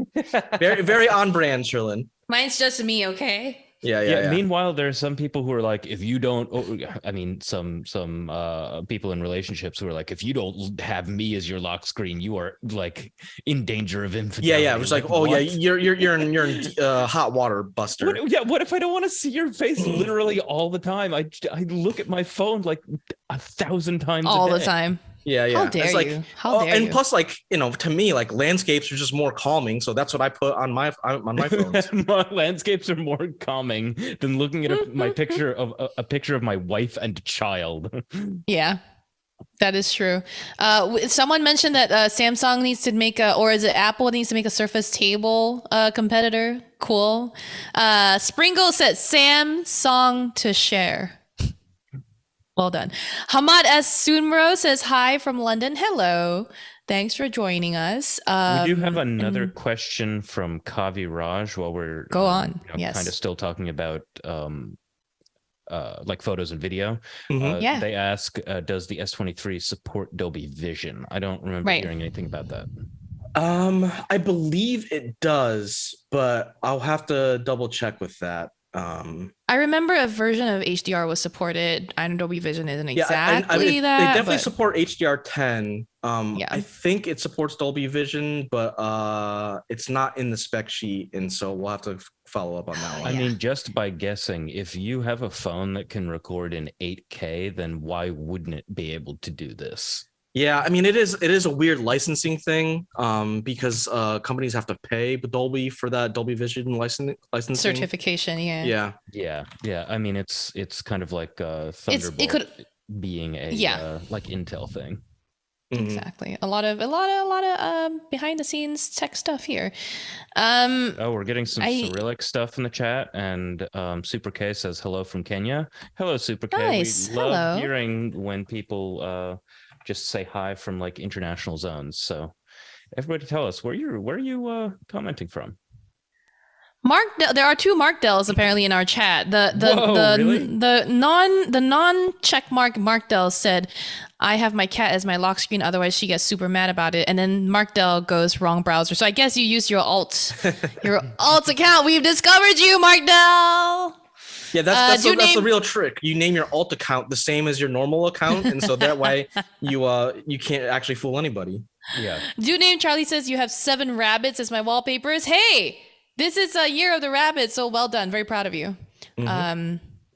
very very on brand, Sherlyn. Mine's just me, okay? Yeah. Meanwhile, there are some people who are like, if you don't, some people in relationships who are like, if you don't have me as your lock screen, you are like in danger of infidelity. Yeah. It was like, oh what? Yeah, you're in hot water, Buster. What if I don't want to see your face literally all the time? I look at my phone like 1,000 times all a day. the time. Yeah. How dare you? How dare you? And plus, to me, like landscapes are just more calming. So that's what I put on my phones. Landscapes are more calming than looking at a picture of my wife and child. Yeah, that is true. Someone mentioned that Samsung needs to make or is it Apple needs to make a Surface Table competitor? Cool. Springle said Samsung to share. Well done. Hamad S. Sunmro says hi from London. Hello. Thanks for joining us. We do have another question from Kavi Raj while we're Yes. kind of still talking about like photos and video. They ask, does the S23 support Dolby Vision? I don't remember hearing anything about that. I believe it does, but I'll have to double check with that. I remember a version of HDR was supported. I know Dolby Vision isn't exactly that. They definitely support HDR10. I think it supports Dolby Vision, but it's not in the spec sheet, and so we'll have to follow up on that one. I mean, just by guessing, if you have a phone that can record in 8K, then why wouldn't it be able to do this? Yeah, I mean, it is a weird licensing thing, because companies have to pay Dolby for that Dolby Vision licensing certification. Yeah. I mean, it's kind of like Thunderbolt being a like Intel thing. Exactly. A lot of behind the scenes tech stuff here. We're getting some Cyrillic stuff in the chat, and Super K says hello from Kenya. Hello, Super K. Nice. We love hearing when people just say hi from like international zones. So everybody tell us where are you commenting from? There are two Mark Dells apparently in our chat. Really? The non check Mark Dell said, I have my cat as my lock screen, otherwise she gets super mad about it. And then Mark Dell goes wrong browser. So I guess you used your alt account. We've discovered you, Mark Dell. Yeah, that's do the name- real trick. You name your alt account the same as your normal account, and so that way you can't actually fool anybody. Yeah. Do name Charlie says you have 7 rabbits as my wallpapers. Hey, this is a year of the rabbit, so well done. Very proud of you.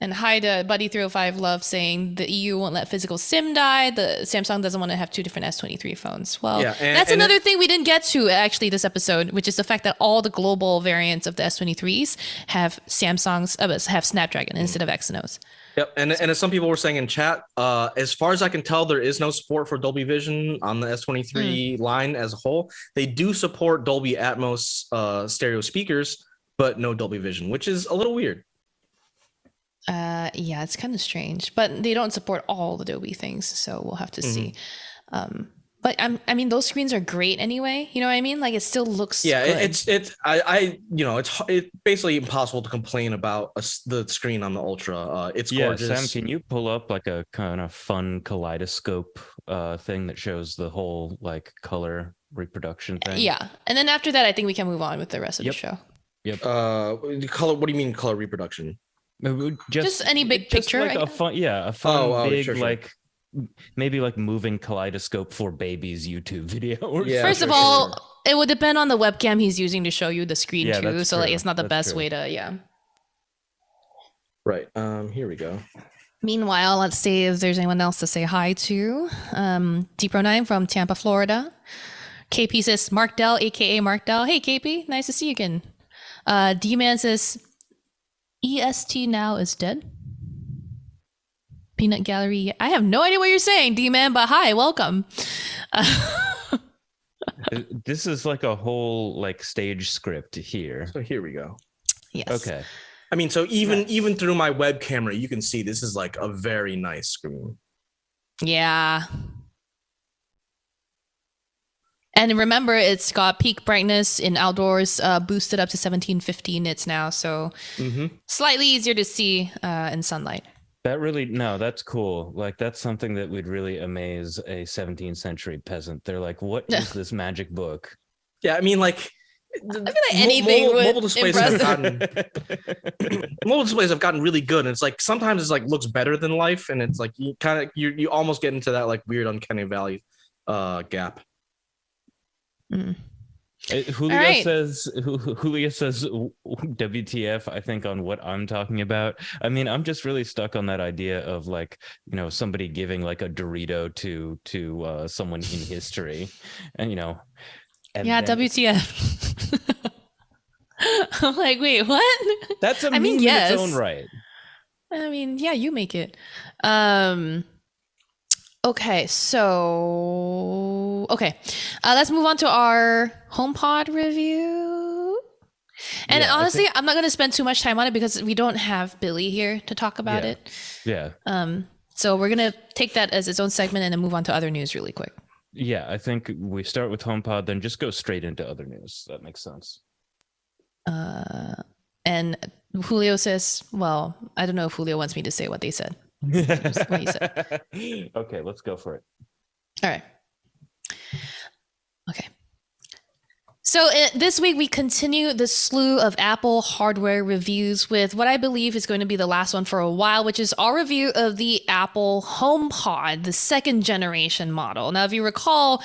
And hi to Buddy305 Love saying the EU won't let physical SIM die. The Samsung doesn't want to have 2 different S23 phones. Well, Yeah, that's another thing we didn't get to actually this episode, which is the fact that all the global variants of the S23s have have Snapdragon instead of Exynos. Yep, and as some people were saying in chat, as far as I can tell, there is no support for Dolby Vision on the S23 line as a whole. They do support Dolby Atmos stereo speakers, but no Dolby Vision, which is a little weird. Yeah, it's kind of strange, but they don't support all the Dolby things, so we'll have to see. But I mean, those screens are great anyway. You know what I mean? Like, it still looks good. It's basically impossible to complain about the screen on the Ultra. It's gorgeous. Sam, can you pull up like a kind of fun kaleidoscope thing that shows the whole like color reproduction thing? Yeah, and then after that, I think we can move on with the rest of the show. Yep. Color. What do you mean color reproduction? Just any big picture. Like a fun big sure. like maybe like moving kaleidoscope for babies YouTube video. First of all, it would depend on the webcam he's using to show you the screen too. So like, it's not the best way to Right. Here we go. Meanwhile, let's see if there's anyone else to say hi to. Dpro9 from Tampa, Florida. KP says Mark Dell, aka Mark Dell. Hey KP, nice to see you again. D-Man says EST now is dead. Peanut Gallery. I have no idea what you're saying, D-Man, but hi, welcome. This is like a whole like stage script here. So here we go. Yes. Okay. I mean, so even through my web camera, you can see this is like a very nice screen. Yeah. And remember, it's got peak brightness in outdoors, boosted up to 1750 nits now, so slightly easier to see in sunlight. That's cool. Like, that's something that would really amaze a 17th century peasant. They're like, what is this magic book? Yeah, I mean, like, I feel like anything mobile displays mobile displays have gotten really good, and it's like sometimes it's like looks better than life, and it's like you almost get into that like weird uncanny valley gap. Julio says WTF, I think, on what I'm talking about. I mean, I'm just really stuck on that idea of like, somebody giving like a Dorito to someone in history, and WTF. I'm like, wait, what? That's a meme in its own right. I mean, yeah, you make it. Okay, so let's move on to our HomePod review. And honestly, I'm not going to spend too much time on it because we don't have Billy here to talk about it. Yeah. So we're going to take that as its own segment and then move on to other news really quick. Yeah, I think we start with HomePod, then just go straight into other news. That makes sense. And Julio says, well, I don't know if Julio wants me to say what they said. What he said. Okay, let's go for it. All right. Okay. So this week we continue the slew of Apple hardware reviews with what I believe is going to be the last one for a while, which is our review of the Apple HomePod, the second generation model. Now, if you recall,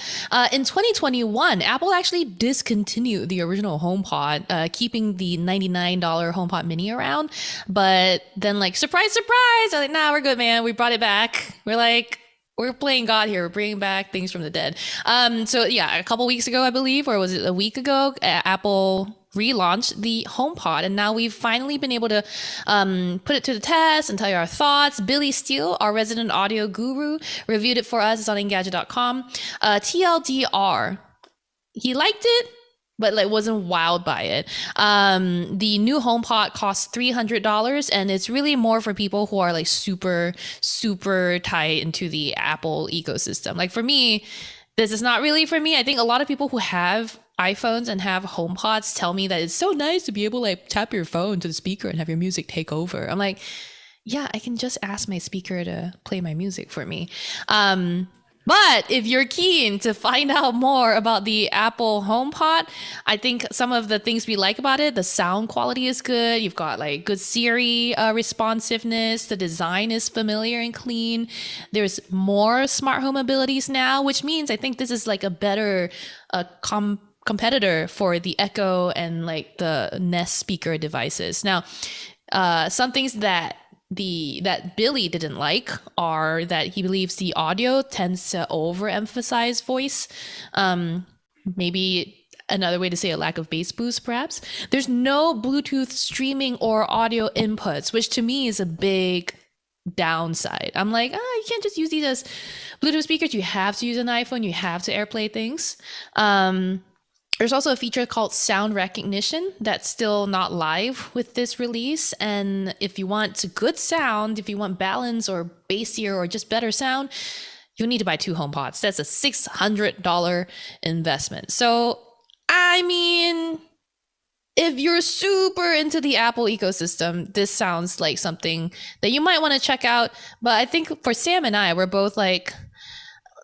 in 2021, Apple actually discontinued the original HomePod, keeping the $99 HomePod Mini around. But then, like, surprise, surprise, they're like, nah, we're good, man. We brought it back. We're playing God here. We're bringing back things from the dead. So yeah, a couple weeks ago, I believe, or was it a week ago, Apple relaunched the HomePod, and now we've finally been able to put it to the test and tell you our thoughts. Billy Steele, our resident audio guru, reviewed it for us. It's on Engadget.com. TLDR, he liked it, but like wasn't wowed by it. The new HomePod costs $300, and it's really more for people who are like super, super tied into the Apple ecosystem. Like for me, this is not really for me. I think a lot of people who have iPhones and have HomePods tell me that it's so nice to be able to like tap your phone to the speaker and have your music take over. I'm like, yeah, I can just ask my speaker to play my music for me. But if you're keen to find out more about the Apple HomePod, I think some of the things we like about it, the sound quality is good. You've got like good Siri responsiveness. The design is familiar and clean. There's more smart home abilities now, which means I think this is like a better competitor for the Echo and like the Nest speaker devices. Now, some things that Billy didn't like are that he believes the audio tends to overemphasize voice. Maybe another way to say a lack of bass boost, perhaps. There's no Bluetooth streaming or audio inputs, which to me is a big downside. I'm like, you can't just use these as Bluetooth speakers. You have to use an iPhone. You have to AirPlay things. There's also a feature called sound recognition that's still not live with this release. And if you want good sound, if you want balance or bassier or just better sound, you need to buy 2 HomePods. That's a $600 investment. So, I mean, if you're super into the Apple ecosystem, this sounds like something that you might want to check out. But I think for Sam and I, we're both like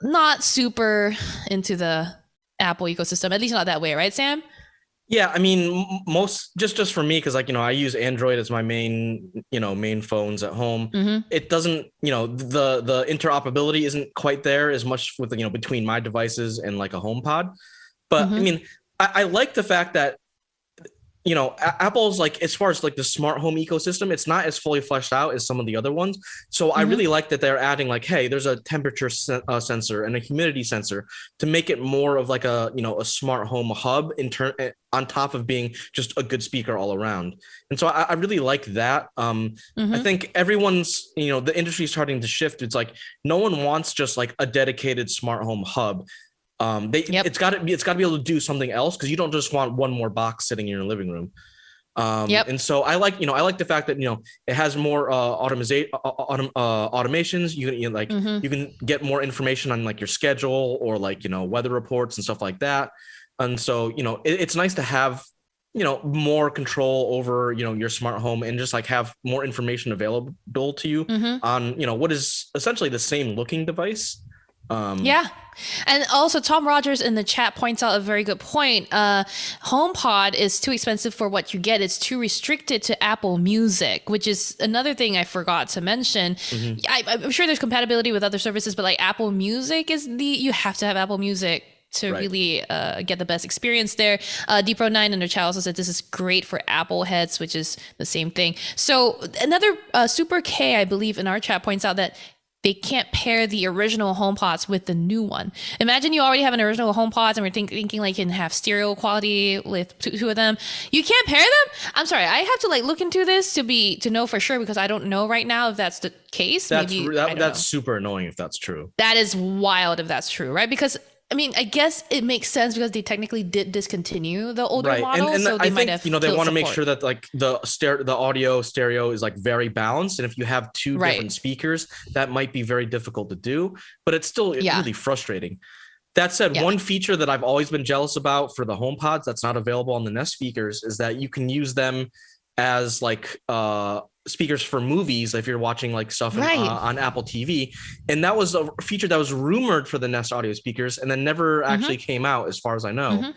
not super into the Apple ecosystem, at least not that way, right, Sam? Yeah, I mean, most just for me, because like, I use Android as my main phones at home. It doesn't, the interoperability isn't quite there as much with between my devices and like a HomePod. But I mean, I like the fact that Apple's like, as far as like the smart home ecosystem, it's not as fully fleshed out as some of the other ones. So I really like that they're adding like, hey, there's a temperature sensor and a humidity sensor to make it more of like a smart home hub on top of being just a good speaker all around. And so I really like that. I think everyone's, the industry is starting to shift. It's like no one wants just like a dedicated smart home hub. It's got to be able to do something else, because you don't just want one more box sitting in your living room. And so I like the fact that it has more automations. You can get more information on like your schedule or like weather reports and stuff like that. And so it's nice to have more control over your smart home and just like have more information available to you on what is essentially the same looking device. And also Tom Rogers in the chat points out a very good point. HomePod is too expensive for what you get. It's too restricted to Apple Music, which is another thing I forgot to mention. I'm sure there's compatibility with other services, but like Apple Music you have to have Apple Music to really get the best experience there. DPro9 in the chat also said this is great for Apple heads, which is the same thing. So another Super K, I believe, in our chat points out that they can't pair the original HomePods with the new one. Imagine you already have an original HomePods and we're thinking like you can have stereo quality with two of them. You can't pair them? I'm sorry, I have to like look into this to know for sure, because I don't know right now if that's the case. That's super annoying if that's true. That is wild if that's true, right? Because I mean, I guess it makes sense because they technically did discontinue the older model, and so they might have they want to make sure that like the audio stereo is like very balanced, and if you have two different speakers, that might be very difficult to do. But it's still really frustrating. That said, one feature that I've always been jealous about for the HomePods that's not available on the Nest speakers is that you can use them as like speakers for movies if you're watching like stuff on Apple TV. And that was a feature that was rumored for the Nest audio speakers and then never actually came out, as far as I know.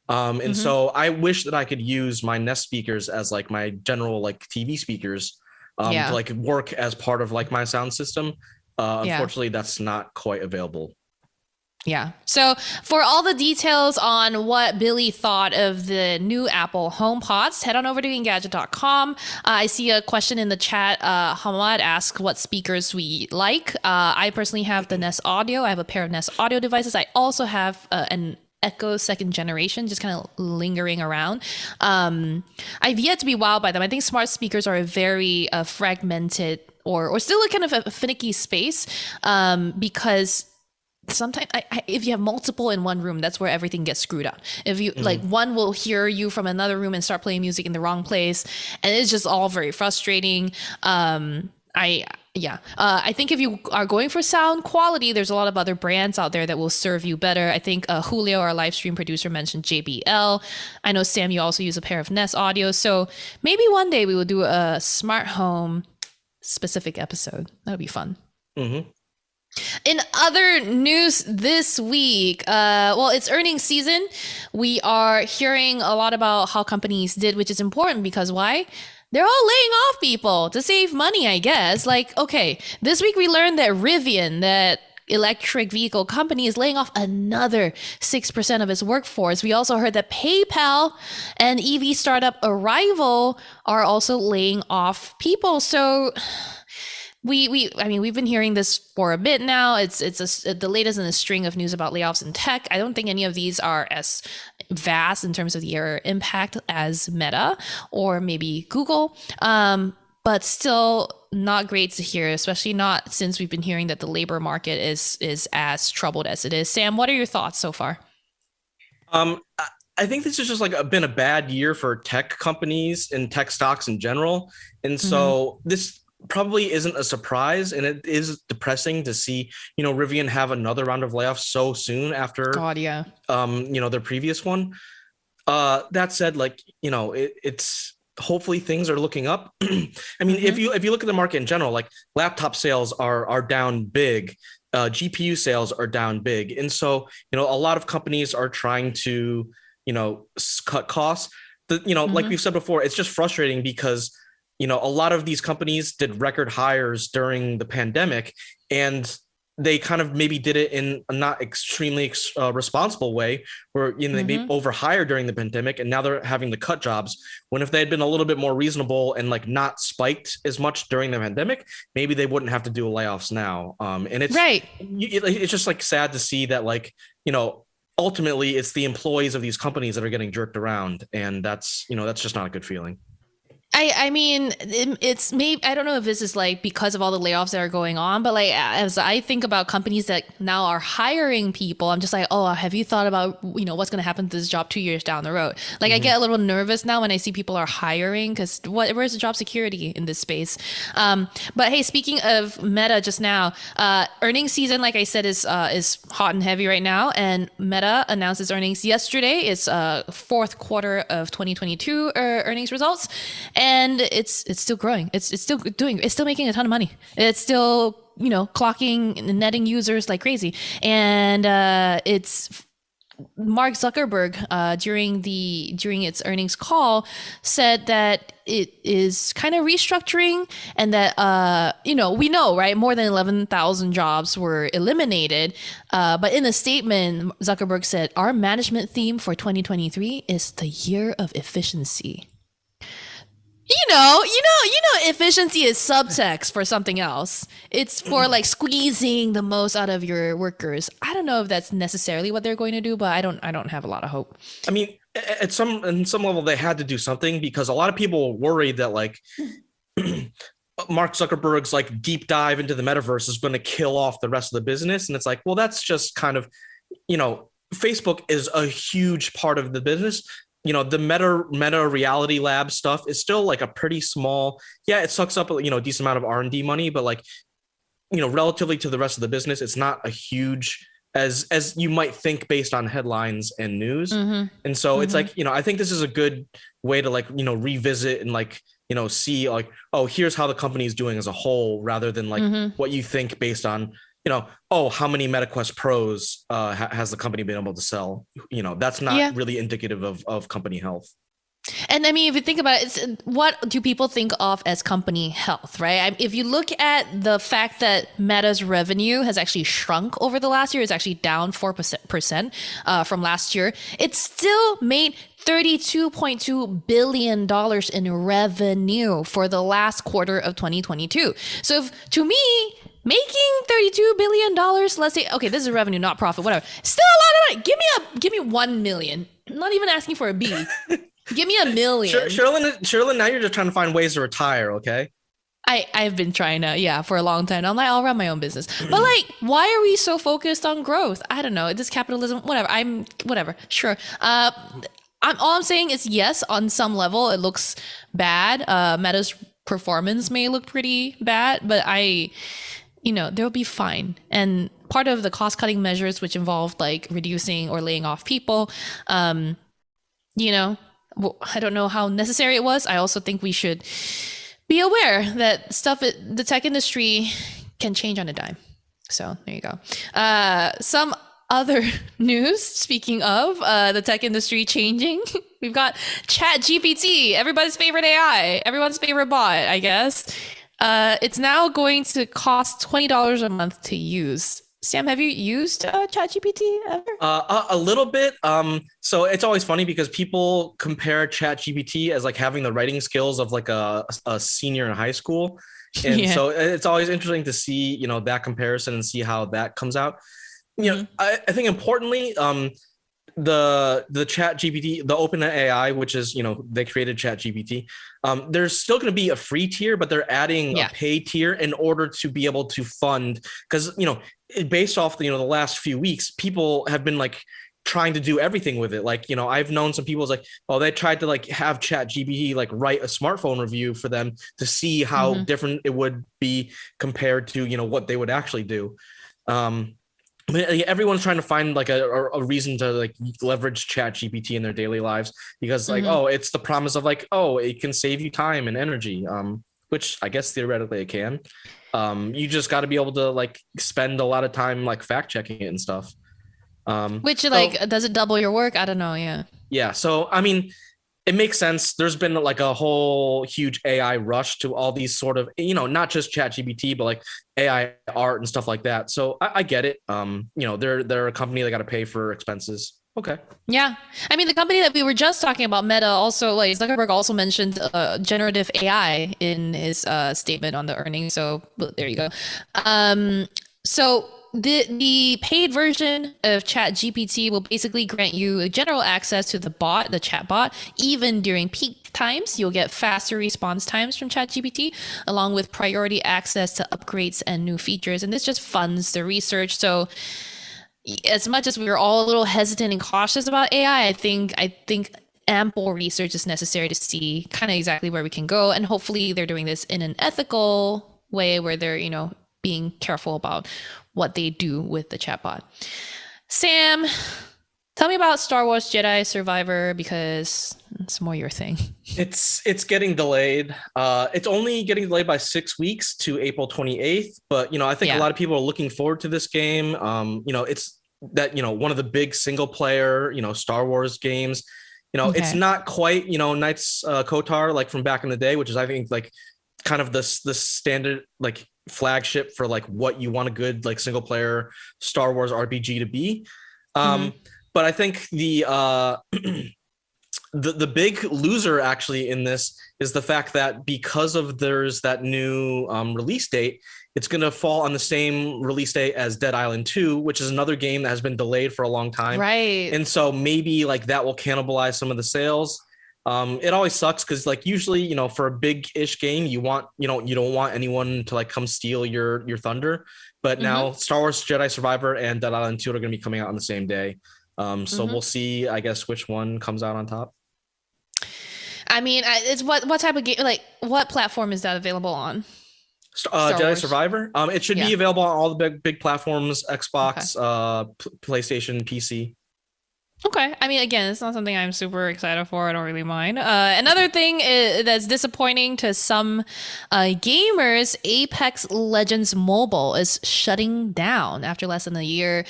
And so I wish that I could use my Nest speakers as like my general like TV speakers to like work as part of like my sound system. Unfortunately, that's not quite available. Yeah. So for all the details on what Billy thought of the new Apple HomePods, head on over to Engadget.com. I see a question in the chat. Hamad asked what speakers we like. I personally have the Nest Audio. I have a pair of Nest Audio devices. I also have an Echo second generation, just kind of lingering around. I've yet to be wowed by them. I think smart speakers are a very fragmented or still a kind of a finicky space because sometimes if you have multiple in one room, that's where everything gets screwed up. If you like, one will hear you from another room and start playing music in the wrong place, and it's just all very frustrating. I think if you are going for sound quality, there's a lot of other brands out there that will serve you better. I think Julio, our live stream producer, mentioned JBL. I know, Sam, you also use a pair of Nest Audio. So maybe one day we will do a smart home specific episode. That would be fun. In other news this week, well, it's earnings season. We are hearing a lot about how companies did, which is important because why? They're all laying off people to save money, I guess. Like, okay, this week we learned that Rivian, that electric vehicle company, is laying off another 6% of its workforce. We also heard that PayPal and EV startup Arrival are also laying off people. So I mean, we've been hearing this for a bit now. It's the latest in a string of news about layoffs in tech. I don't think any of these are as vast in terms of their impact as Meta or maybe Google. But still not great to hear, especially not since we've been hearing that the labor market is as troubled as it is. Sam, what are your thoughts so far? I think this is just like been a bad year for tech companies and tech stocks in general. And so this probably isn't a surprise, and it is depressing to see, Rivian have another round of layoffs so soon after their previous one. That said, like, it's hopefully things are looking up. I mean, if you look at the market in general, like laptop sales are down big, GPU sales are down big, and so a lot of companies are trying to cut costs. Like we've said before, it's just frustrating because a lot of these companies did record hires during the pandemic, and they kind of maybe did it in a not extremely responsible way, where they maybe overhired during the pandemic, and now they're having to cut jobs. When if they had been a little bit more reasonable and like not spiked as much during the pandemic, maybe they wouldn't have to do layoffs now. And it's right. It's just like sad to see that, like, ultimately it's the employees of these companies that are getting jerked around, and that's just not a good feeling. I mean, it's maybe, I don't know if this is like because of all the layoffs that are going on, but like as I think about companies that now are hiring people, I'm just like, oh, have you thought about, what's going to happen to this job 2 years down the road? Like I get a little nervous now when I see people are hiring because where's the job security in this space? But hey, speaking of Meta just now, earnings season, like I said, is hot and heavy right now. And Meta announced its earnings yesterday. It's fourth quarter of 2022 earnings results. And it's still growing. It's still making a ton of money. It's still, clocking and netting users like crazy. And it's Mark Zuckerberg during its earnings call said that it is kind of restructuring, and that we know, right, more than 11,000 jobs were eliminated. But in a statement, Zuckerberg said, "Our management theme for 2023 is the year of efficiency." Efficiency is subtext for something else. It's for like squeezing the most out of your workers. I don't know if that's necessarily what they're going to do, but I don't have a lot of hope. I mean, in some level, they had to do something because a lot of people were worried that like Mark Zuckerberg's like deep dive into the metaverse is going to kill off the rest of the business, and it's like, well, that's just kind of, Facebook is a huge part of the business. The meta reality lab stuff is still like a pretty small, it sucks up, a decent amount of R&D money, but like, relatively to the rest of the business, it's not a huge as you might think based on headlines and news. And so it's like, I think this is a good way to like, revisit and like, see like, oh, here's how the company is doing as a whole, rather than like what you think based on, how many MetaQuest Pros has the company been able to sell? That's not really indicative of company health. And I mean, if you think about it, what do people think of as company health, right? If you look at the fact that Meta's revenue has actually shrunk over the last year, it's actually down 4% from last year. It still made $32.2 billion in revenue for the last quarter of 2022. So to me, making $32 billion, let's say, okay, this is revenue, not profit, whatever. Still a lot of money. Give me 1 million. I'm not even asking for a B. Give me $1 million. Sherilyn, now you're just trying to find ways to retire, okay? I've been trying to, for a long time. I'm like, I'll run my own business. But like, why are we so focused on growth? I don't know. This capitalism, whatever. Sure. All I'm saying is yes, on some level, it looks bad. Meta's performance may look pretty bad, but they'll be fine. And part of the cost cutting measures, which involved like reducing or laying off people, I don't know how necessary it was. I also think we should be aware that the tech industry can change on a dime. So there you go. Some other news, speaking of the tech industry changing, we've got ChatGPT, everybody's favorite AI, everyone's favorite bot, I guess. It's now going to cost $20 a month to use. Sam, have you used ChatGPT ever? A little bit. So it's always funny because people compare ChatGPT as like having the writing skills of like a senior in high school. And so it's always interesting to see, you know, that comparison and see how that comes out. You know, I think importantly, the Chat GPT, the OpenAI, which is, you know, they created Chat GPT. There's still going to be a free tier, but they're adding a pay tier in order to be able to fund, because, you know, based off the, you know, the last few weeks, people have been like trying to do everything with it. Like, you know, I've known some people like, oh, they tried to like have Chat GPT like write a smartphone review for them to see how different it would be compared to, you know, what they would actually do. Everyone's trying to find like a reason to like leverage Chat GPT in their daily lives, because like, oh, it's the promise of like, oh, it can save you time and energy, which I guess theoretically it can. You just got to be able to like spend a lot of time like fact checking it and stuff. Which like, does it double your work? I don't know. Yeah. So I mean, it makes sense. There's been like a whole huge AI rush to all these sort of, you know, not just ChatGPT, but like AI art and stuff like that. So I get it. You know, they're a company that got to pay for expenses. Okay. Yeah. I mean, the company that we were just talking about, Meta, also like Zuckerberg also mentioned generative AI in his statement on the earnings. So there you go. So the paid version of ChatGPT will basically grant you general access to the bot, the chat bot. Even during peak times, you'll get faster response times from ChatGPT, along with priority access to upgrades and new features. And this just funds the research. So as much as we were all a little hesitant and cautious about AI, I think ample research is necessary to see kind of exactly where we can go. And hopefully they're doing this in an ethical way where they're, you know, being careful about what they do with the chatbot. Sam, tell me about Star Wars Jedi Survivor, because it's more your thing. It's getting delayed. It's only getting delayed by 6 weeks to April 28th. But, you know, I think a lot of people are looking forward to this game. You know, it's that, you know, one of the big single player, you know, Star Wars games. You know, it's not quite, you know, Knights KOTOR like from back in the day, which is, I think, like kind of the standard like flagship for like what you want a good like single player Star Wars RPG to be. But I think the big loser actually in this is the fact that because of there's that new release date, it's going to fall on the same release date as Dead Island 2, which is another game that has been delayed for a long time. Right. And so maybe like that will cannibalize some of the sales. It always sucks because like usually, you know, for a big-ish game, you don't want anyone to like come steal your thunder. But now Star Wars Jedi Survivor and Dead Island 2 are going to be coming out on the same day. So we'll see, I guess, which one comes out on top. I mean, it's what type of game, like what platform is that available on? Jedi Survivor. It should be available on all the big platforms: Xbox, PlayStation, PC. Okay. I mean, again, it's not something I'm super excited for. I don't really mind. Another thing that's disappointing to some gamers, Apex Legends Mobile is shutting down after less than a year.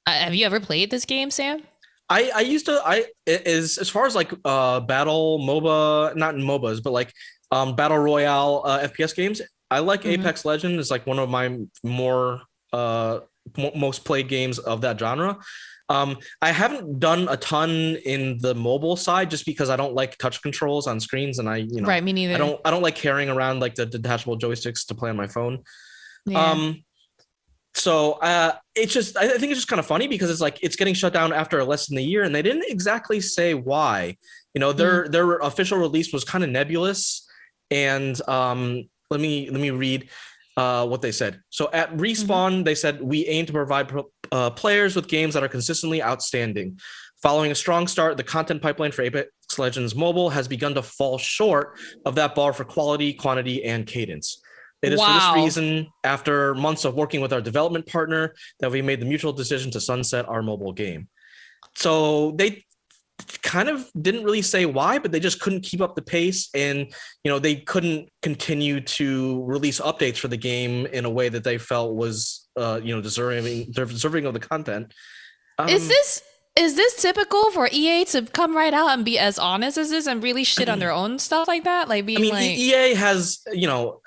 Have you ever played this game, Sam? I used to. As far as like battle MOBA, not in MOBAs, but like battle royale FPS games. I like Apex Legends. It's like one of my more most played games of that genre. I haven't done a ton in the mobile side just because I don't like touch controls on screens, and right, me neither. I don't like carrying around like the detachable joysticks to play on my phone. Yeah. So it's just, I think it's just kind of funny because it's like it's getting shut down after less than a year, and they didn't exactly say why. You know, their official release was kind of nebulous, and let me read what they said. So at Respawn, they said, we aim to provide players with games that are consistently outstanding. Following a strong start, the content pipeline for Apex Legends Mobile has begun to fall short of that bar for quality, quantity, and cadence. It is for this reason, after months of working with our development partner, that we made the mutual decision to sunset our mobile game. So kind of didn't really say why, but they just couldn't keep up the pace, and they couldn't continue to release updates for the game in a way that they felt was deserving of the content. Is this typical for EA to come right out and be as honest as this and really shit on their own stuff like that? Like being EA has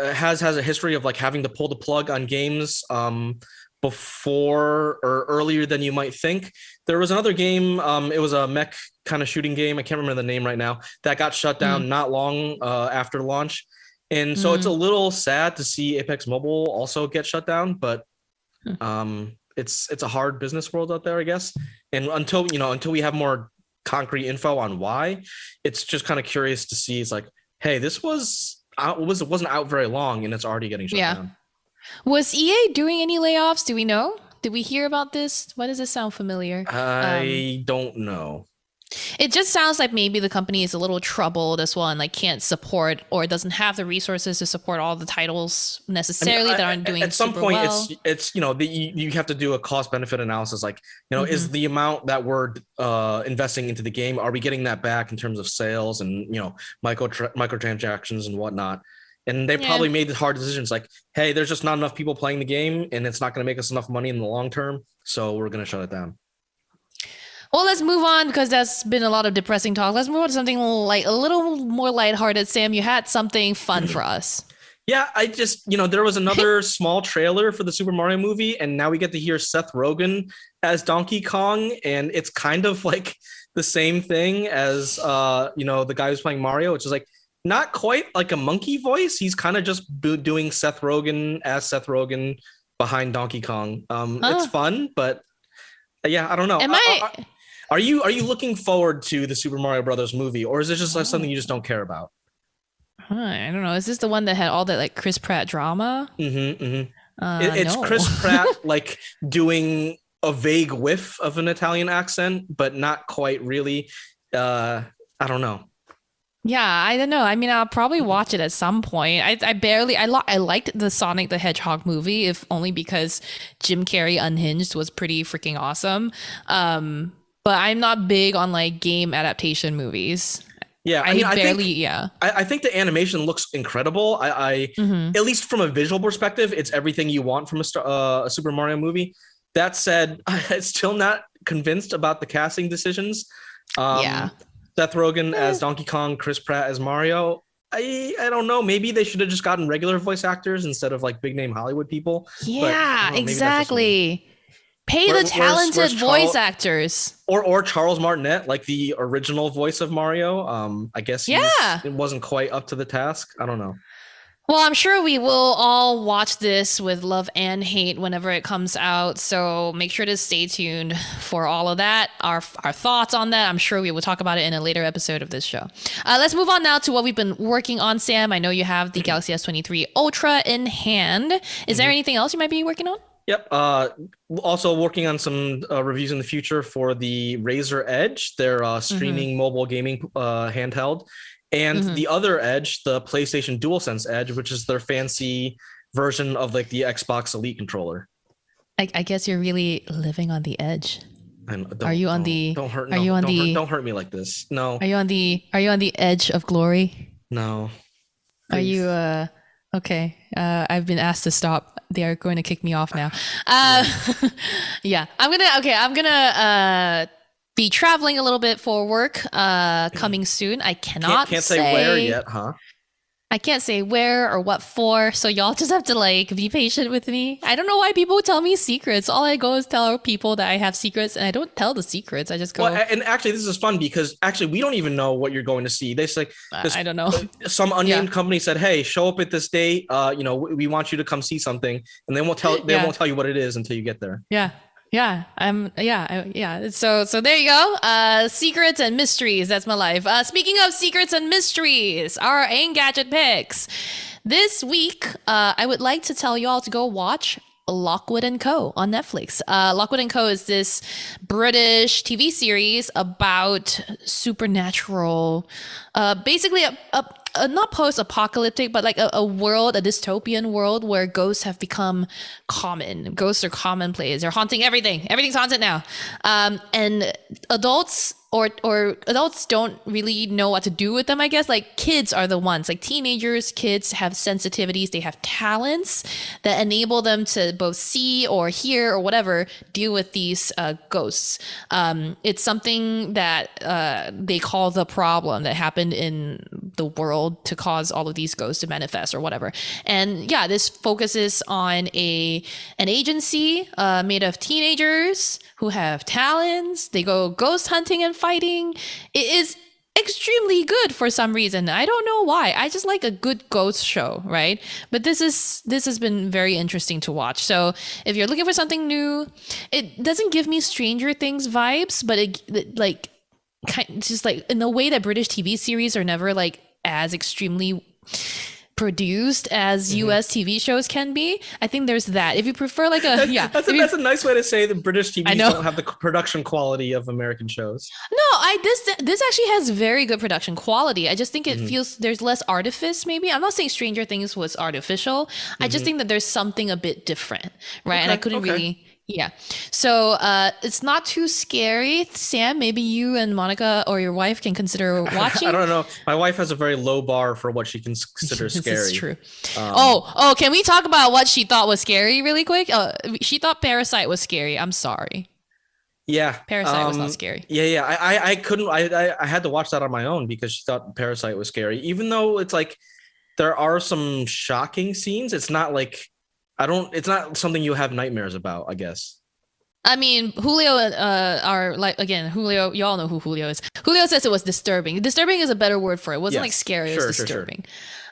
has a history of like having to pull the plug on games before or earlier than you might think. There was another game, it was a mech kind of shooting game, I can't remember the name right now, that got shut down not long after launch. And so it's a little sad to see Apex Mobile also get shut down, but it's a hard business world out there, I guess. And until we have more concrete info on why, it's just kind of curious to see. It's like, hey, this wasn't out very long and it's already getting shut down. Was EA doing any layoffs? Do we know? Did we hear about this? Why does this sound familiar? I don't know. It just sounds like maybe the company is a little troubled as well and like can't support or doesn't have the resources to support all the titles necessarily that aren't doing at some super point well. it's you have to do a cost benefit analysis, like is the amount that we're investing into the game, are we getting that back in terms of sales and microtransactions and whatnot. And they probably made the hard decisions like, hey, there's just not enough people playing the game and it's not going to make us enough money in the long term, so we're going to shut it down. Well, let's move on because that's been a lot of depressing talk. Let's move on to something like a little more lighthearted. Sam, you had something fun for us. Yeah, I just, there was another small trailer for the Super Mario movie, and now we get to hear Seth Rogen as Donkey Kong, and it's kind of like the same thing as, the guy who's playing Mario, which is like not quite like a monkey voice. He's kind of just doing Seth Rogen as Seth Rogen behind Donkey Kong. It's fun, but yeah, I don't know. Are you looking forward to the Super Mario Brothers movie, or is it just like something you just don't care about? I don't know. Is this the one that had all that like Chris Pratt drama? It's no. Chris Pratt like doing a vague whiff of an Italian accent, but not quite really. I don't know. Yeah, I don't know. I mean, I'll probably watch it at some point. I liked the Sonic the Hedgehog movie, if only because Jim Carrey Unhinged was pretty freaking awesome. But I'm not big on like game adaptation movies. Yeah, I think the animation looks incredible. I at least from a visual perspective, it's everything you want from a Super Mario movie. That said, I'm still not convinced about the casting decisions. Seth Rogen as Donkey Kong, Chris Pratt as Mario. I don't know. Maybe they should have just gotten regular voice actors instead of like big name Hollywood people. Yeah, exactly. Pay the talented voice actors. Or Charles Martinet, like the original voice of Mario. I guess it wasn't quite up to the task. I don't know. Well, I'm sure we will all watch this with love and hate whenever it comes out. So make sure to stay tuned for all of that. Our thoughts on that. I'm sure we will talk about it in a later episode of this show. Let's move on now to what we've been working on, Sam. I know you have the Galaxy S23 Ultra in hand. Is there anything else you might be working on? Yep. Also working on some reviews in the future for the Razer Edge, their streaming mobile gaming handheld. And the other Edge, the PlayStation DualSense Edge, which is their fancy version of like the Xbox Elite controller. I guess you're really living on the edge. Don't hurt me like this. No. Are you on the edge of glory? No. Please. Are you okay. I've been asked to stop. They are going to kick me off now. Yeah. I'm gonna be traveling a little bit for work coming soon. I can't say where yet, huh? I can't say where or what for, so y'all just have to like be patient with me. I don't know why people tell me secrets. All I go is tell people that I have secrets, and I don't tell the secrets. I just go. Well, and actually, this is fun because actually we don't even know what you're going to see. They say I don't know. Some unnamed company said, "Hey, show up at this date. We want you to come see something," and they won't tell you what it is until you get there. Yeah. So there you go. Secrets and mysteries. That's my life. Speaking of secrets and mysteries, our Engadget picks. This week, I would like to tell y'all to go watch Lockwood & Co. on Netflix. Lockwood & Co. is this British TV series about supernatural, basically a not post-apocalyptic, but like a world, a dystopian world where ghosts have become common. Ghosts are commonplace. They're haunting everything. Everything's haunted now. And adults or adults don't really know what to do with them, I guess. Like kids are the ones, like teenagers, kids have sensitivities, they have talents that enable them to both see or hear or whatever deal with these ghosts. It's something that they call the problem that happened in the world to cause all of these ghosts to manifest or whatever. And yeah, this focuses on an agency made of teenagers who have talents. They go ghost hunting and fighting. It is extremely good for some reason. I don't know why. I just like a good ghost show, right? But this has been very interesting to watch. So if you're looking for something new, it doesn't give me Stranger Things vibes, but it like just like in the way that British TV series are never like as extremely produced as US TV shows can be. I think there's that. If you prefer like a that's a nice way to say that British TV don't have the production quality of American shows. No, this actually has very good production quality. I just think it feels there's less artifice maybe. I'm not saying Stranger Things was artificial. I just think that there's something a bit different, right? And I couldn't really so it's not too scary. Sam, maybe you and Monica or your wife can consider watching. I don't know. My wife has a very low bar for what she can consider scary. This is true. Can we talk about what she thought was scary really quick? She thought Parasite was scary. I'm sorry. Yeah. Parasite was not scary. Yeah. I couldn't. I had to watch that on my own because she thought Parasite was scary. Even though it's like there are some shocking scenes. It's not like it's not something you have nightmares about, I guess. I mean, Julio are like, again, Julio, you all know who Julio is. Julio says it was disturbing. Disturbing is a better word for it. It wasn't like scary, it was disturbing.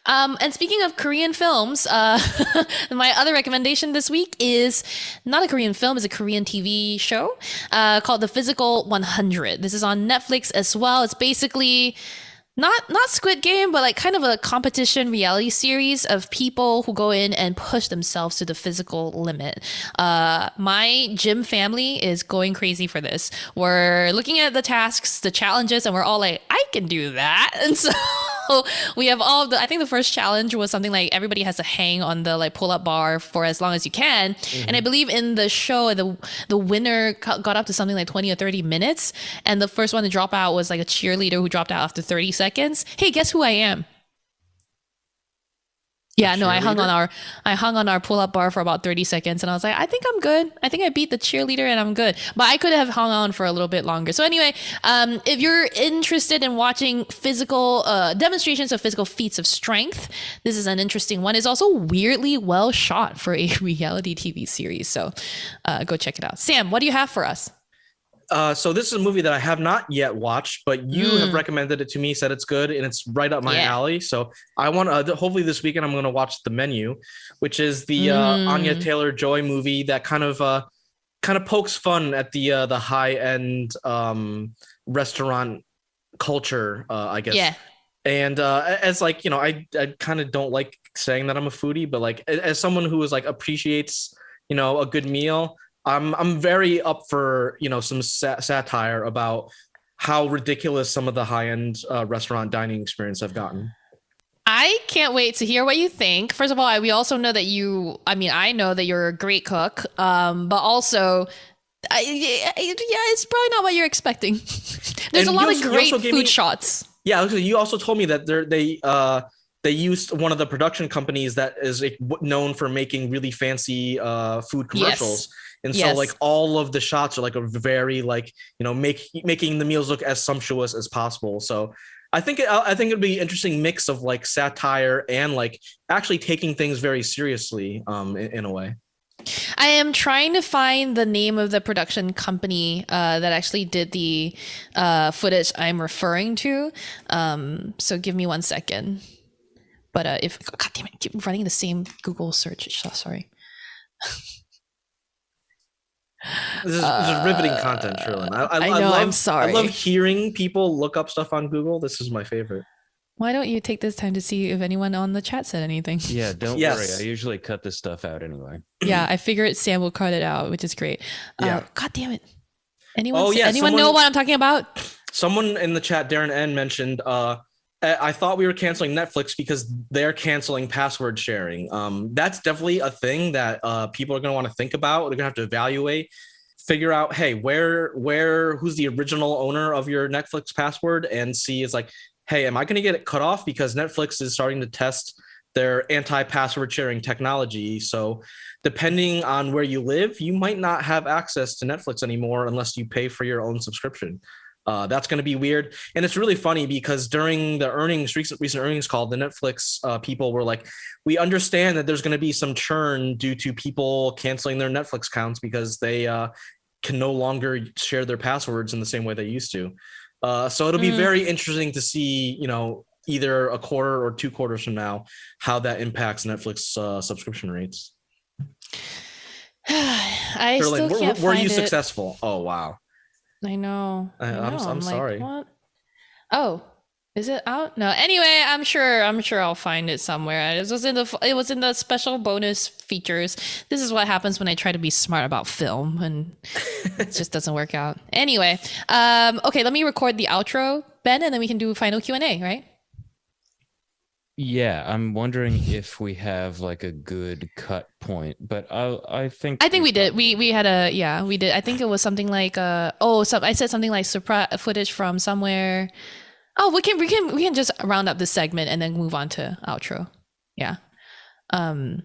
Sure. And speaking of Korean films, my other recommendation this week is not a Korean film, it's a Korean TV show called The Physical 100. This is on Netflix as well. It's basically not Squid Game, but like kind of a competition reality series of people who go in and push themselves to the physical limit. My gym family is going crazy for this. We're looking at the tasks, the challenges, and we're all like, I can do that. And so we have all I think the first challenge was something like everybody has to hang on the like pull-up bar for as long as you can. And I believe in the show, the winner got up to something like 20 or 30 minutes. And the first one to drop out was like a cheerleader who dropped out after 30 seconds. Hey, guess who I am? Yeah, no, I hung on our pull-up bar for about 30 seconds and I was like, I think I'm good. I think I beat the cheerleader and I'm good. But I could have hung on for a little bit longer. So anyway, if you're interested in watching physical demonstrations of physical feats of strength, this is an interesting one. It's also weirdly well shot for a reality TV series. So go check it out. Sam, what do you have for us? So this is a movie that I have not yet watched, but you have recommended it to me, said it's good, and it's right up my alley. So I want to, hopefully this weekend, I'm going to watch The Menu, which is the Anya Taylor-Joy movie that kind of pokes fun at the high end restaurant culture, I guess. Yeah. And as like, you know, I kind of don't like saying that I'm a foodie, but like as someone who is like appreciates, you know, a good meal, I'm very up for, you know, some satire about how ridiculous some of the high-end restaurant dining experience have gotten. I can't wait to hear what you think. First of all, we also know that I know that you're a great cook, but also, it's probably not what you're expecting. There's a lot of great food shots. Yeah, you also told me that they used one of the production companies that is known for making really fancy food commercials. Yes. And so like all of the shots are like a very like, you know, making the meals look as sumptuous as possible. So I think it'd be an interesting mix of like satire and like actually taking things very seriously in a way. I am trying to find the name of the production company that actually did the footage I'm referring to. So give me 1 second. But God damn it, I keep running the same Google search. Sorry. This is riveting content, Sherlyn. I'm sorry. I love hearing people look up stuff on Google. This is my favorite. Why don't you take this time to see if anyone on the chat said anything? Yeah, don't worry. I usually cut this stuff out anyway. Yeah, I figured Sam will cut it out, which is great. God damn it. Anyone someone know what I'm talking about? Someone in the chat, Darren N, mentioned I thought we were canceling Netflix because they're canceling password sharing. That's definitely a thing that people are going to want to think about. They're going to have to evaluate. figure out, hey, who's the original owner of your Netflix password, and see, it's like, hey, am I going to get it cut off because Netflix is starting to test their anti-password sharing technology. So depending on where you live, you might not have access to Netflix anymore unless you pay for your own subscription. That's going to be weird. And it's really funny because during the recent earnings call, the Netflix people were like, we understand that there's going to be some churn due to people canceling their Netflix accounts because they can no longer share their passwords in the same way they used to. So it'll be very interesting to see, either a quarter or 2 quarters from now, how that impacts Netflix subscription rates. I Sterling, still can't were find you it. successful? Oh, wow. I know. I'm sorry. Like, what? Oh, is it out? No. Anyway, I'm sure I'll find it somewhere. It was in the special bonus features. This is what happens when I try to be smart about film, and it just doesn't work out. Anyway, okay, let me record the outro, Ben, and then we can do final Q&A, right? Yeah, I'm wondering if we have like a good cut point, but I think we did. We had we did. I think it was something like I said something like surprise footage from somewhere. Oh, we can just round up this segment and then move on to outro. Yeah. Sam,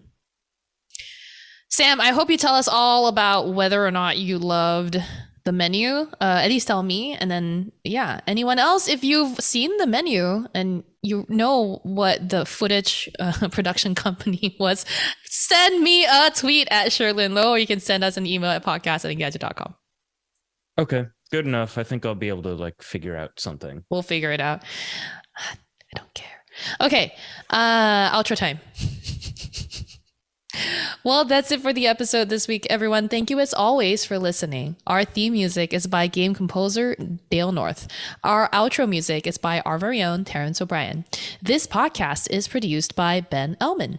I hope you tell us all about whether or not you loved the menu. At least tell me, and then anyone else, if you've seen the menu and you know what the footage production company was, send me a tweet at Sherlyn Low, or you can send us an email at podcast@engadget.com. Okay, good enough. I think I'll be able to like figure out something. We'll figure it out. I don't care. Okay, outro time. Well, that's it for the episode this week, everyone. Thank you as always for listening. Our theme music is by game composer Dale North. Our outro music is by our very own Terrence O'Brien. This podcast is produced by Ben Elman.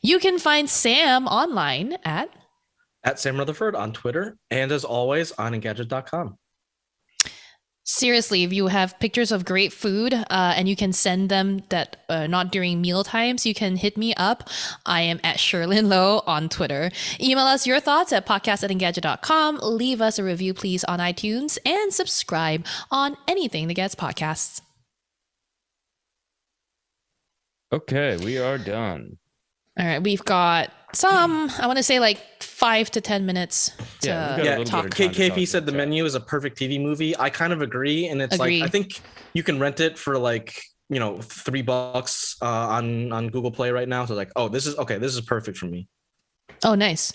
You can find Sam online at Sam Rutherford on Twitter, and as always on Engadget.com. Seriously, if you have pictures of great food and you can send them that not during meal times, you can hit me up. I am at Sherlyn Low on Twitter. Email us your thoughts at podcast@engadget.com. Leave us a review, please, on iTunes, and subscribe on anything that gets podcasts. Okay, we are done. All right, we've got I want to say like 5 to 10 minutes to talk. KP said the menu is a perfect TV movie. I kind of agree, and it's like I think you can rent it for like $3 on Google Play right now. So like, this is perfect for me. Oh, nice.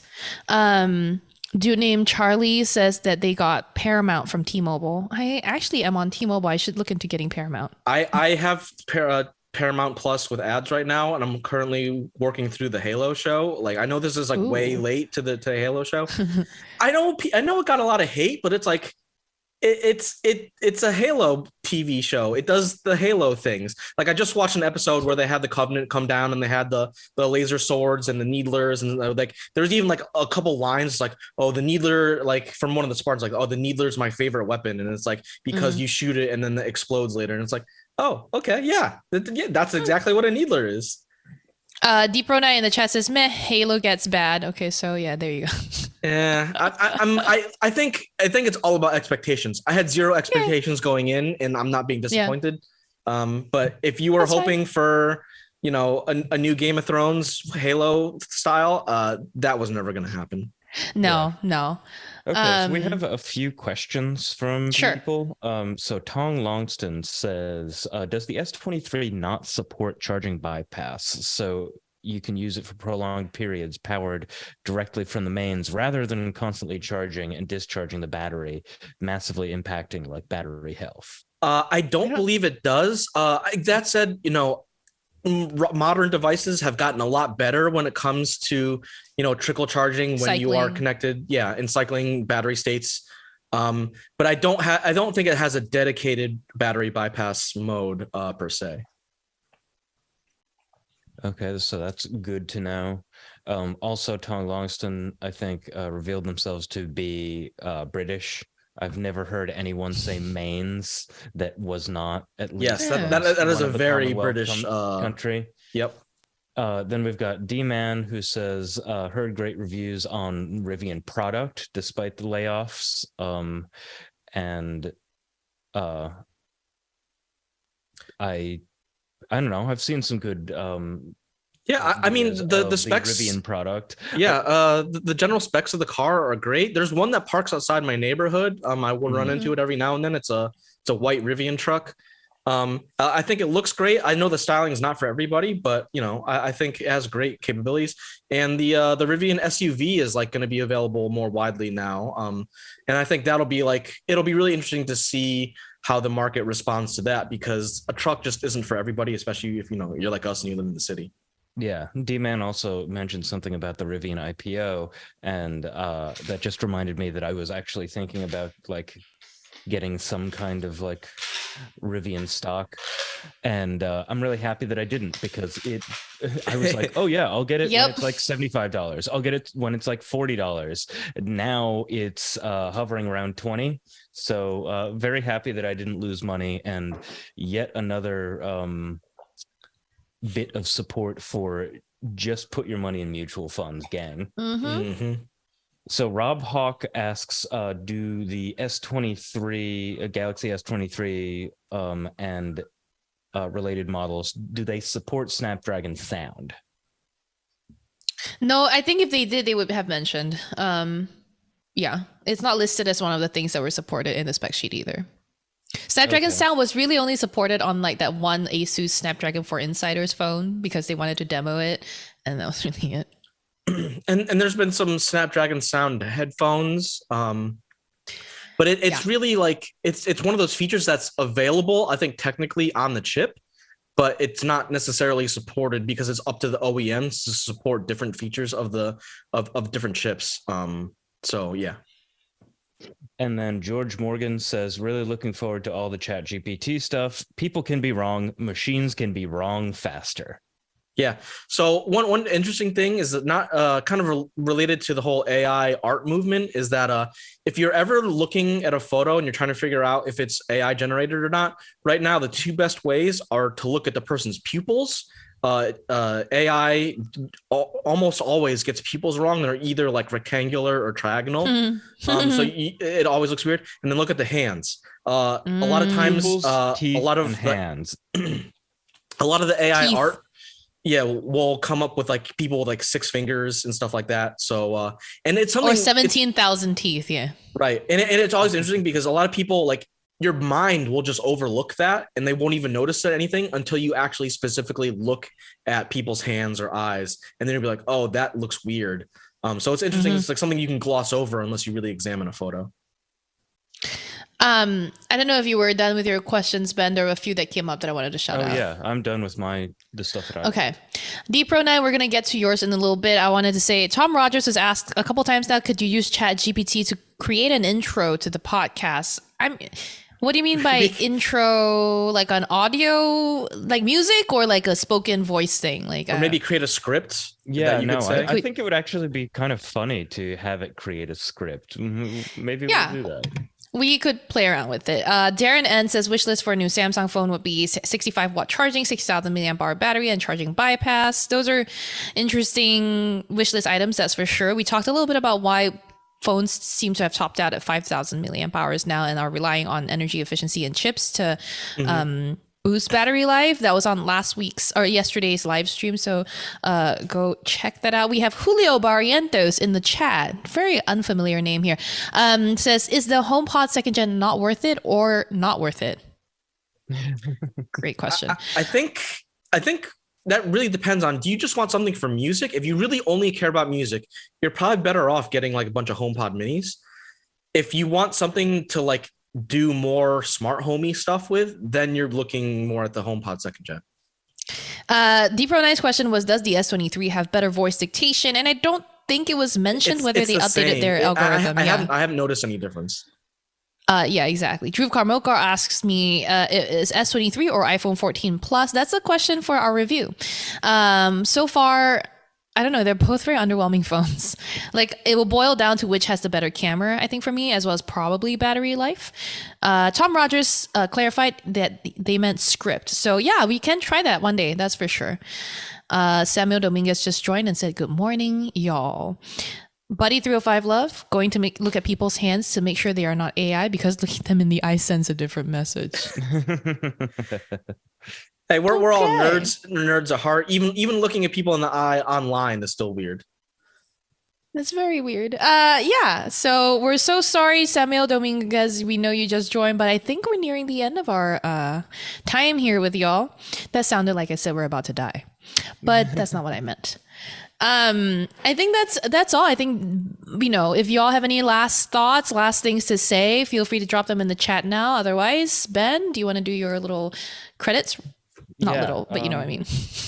Dude named Charlie says that they got Paramount from T-Mobile. I actually am on T-Mobile. I should look into getting Paramount. I have Paramount Plus with ads right now, and I'm currently working through the Halo show. Like, I know this is like way late to the Halo show. I know it got a lot of hate, but it's like it's a Halo TV show. It does the Halo things. Like, I just watched an episode where they had the Covenant come down and they had the laser swords and the Needlers, and like there's even like a couple lines like, the Needler, like from one of the Spartans, like, the Needler's my favorite weapon, and it's like because you shoot it and then it explodes later, and it's like, oh, okay, yeah, that's exactly what a Needler is. Deep Pro Knight in the chat says, meh, Halo gets bad. Okay, so yeah, there you go. Yeah, I think it's all about expectations. I had zero expectations going in, and I'm not being disappointed. But if you were hoping for, a new Game of Thrones Halo style, that was never going to happen. No. Okay, so we have a few questions from people. So Tong Longston says, does the S23 not support charging bypass? So you can use it for prolonged periods powered directly from the mains rather than constantly charging and discharging the battery, massively impacting like battery health. I don't believe it does. That said, modern devices have gotten a lot better when it comes to trickle charging when you are connected in cycling battery states, but I don't think it has a dedicated battery bypass mode per se. Okay, so that's good to know. Also, Tong Longston, I think, revealed themselves to be British. I've never heard anyone say mains that was not at least. Yes, that is a very British country. Yep. Then we've got D-Man who says, heard great reviews on Rivian product despite the layoffs. And I don't know. I've seen some good Yeah, I mean reviews the of specs. Rivian product. Yeah, the general specs of the car are great. There's one that parks outside my neighborhood. I will run into it every now and then. It's a white Rivian truck. I think it looks great. I know the styling is not for everybody, but you know, I think it has great capabilities. And the Rivian SUV is like going to be available more widely now. And I think it'll be really interesting to see how the market responds to that, because a truck just isn't for everybody, especially if you're like us and you live in the city. Yeah, D-Man also mentioned something about the Rivian IPO, and that just reminded me that I was actually thinking about like getting some kind of like Rivian stock, and I'm really happy that I didn't, because I was like, oh yeah, I'll get it when it's like $75. I'll get it when it's like $40. Now it's hovering around 20. So very happy that I didn't lose money, and yet another bit of support for just put your money in mutual funds, gang. So Rob Hawk asks, do the S23 Galaxy S23 and related models, do they support Snapdragon sound? No, I think if they did, they would have mentioned. Yeah, it's not listed as one of the things that were supported in the spec sheet either. Snapdragon sound was really only supported on like that one Asus Snapdragon 4 Insiders phone, because they wanted to demo it, and that was really it. And there's been some Snapdragon sound headphones, but it's really like it's one of those features that's available, I think, technically on the chip, but it's not necessarily supported because it's up to the OEMs to support different features of different chips. So yeah. And then George Morgan says, really looking forward to all the ChatGPT stuff. People can be wrong. Machines can be wrong faster. Yeah. So one interesting thing is that not kind of related to the whole AI art movement is that if you're ever looking at a photo and you're trying to figure out if it's AI generated or not, right now the two best ways are to look at the person's pupils. AI almost always gets pupils wrong. They're either like rectangular or triagonal. So it always looks weird. And then look at the hands. A lot of times, Pupils, teeth, a lot of hands. A lot of the AI Teeth. art, will come up with like people with like 6 fingers and stuff like that. So, and it's something, or 17,000 teeth. Yeah. right. And it's always interesting because a lot of people, like, your mind will just overlook that and they won't even notice anything until you actually specifically look at people's hands or eyes. And then you'll be like, oh, that looks weird. So it's interesting. It's like something you can gloss over unless you really examine a photo. I don't know if you were done with your questions, Ben. There were a few that came up that I wanted to shout out. Oh yeah, I'm done with the stuff that I. Okay. DPro9, we're going to get to yours in a little bit. I wanted to say, Tom Rogers has asked a couple times now, could you use ChatGPT to create an intro to the podcast? What do you mean by intro? Like an audio, like music, or like a spoken voice thing? Like, or maybe create a script. Yeah, that you no, could say? I think it would actually be kind of funny to have it create a script. Maybe we'll do that. We could play around with it. Darren N says wish list for a new Samsung phone would be 65 watt charging, 6,000 milliamp hour battery, and charging bypass. Those are interesting wish list items, that's for sure. We talked a little bit about why phones seem to have topped out at 5,000 milliamp hours now and are relying on energy efficiency and chips to boost battery life. That was on yesterday's live stream. So go check that out. We have Julio Barrientos in the chat. Very unfamiliar name here. Says, is the HomePod second gen not worth it or not worth it? Great question. I think that really depends on, do you just want something for music? If you really only care about music, you're probably better off getting like a bunch of HomePod minis. If you want something to like do more smart homey stuff with, then you're looking more at the HomePod second gen. DPro9's question was, does the S23 have better voice dictation? And I don't think it was mentioned whether they updated their algorithm. I haven't noticed any difference. Yeah, exactly. Dhruv Karmokar asks me, is S23 or iPhone 14 Plus? That's a question for our review. So far, I don't know. They're both very underwhelming phones. Like it will boil down to which has the better camera, I think, for me, as well as probably battery life. Tom Rogers clarified that they meant script. So yeah, we can try that one day. That's for sure. Samuel Dominguez just joined and said, "Good morning, y'all." Buddy 305 Love going to look at people's hands to make sure they are not AI because looking at them in the eye sends a different message. Hey, we're all nerds at heart. Even looking at people in the eye online is still weird. That's very weird. Yeah. So we're so sorry, Samuel Dominguez. We know you just joined, but I think we're nearing the end of our time here with y'all. That sounded like I said we're about to die, but that's not what I meant. I think that's all. I think, if y'all have any last thoughts, last things to say, feel free to drop them in the chat now. Otherwise, Ben, do you want to do your little credits? Not little, but you know what I mean.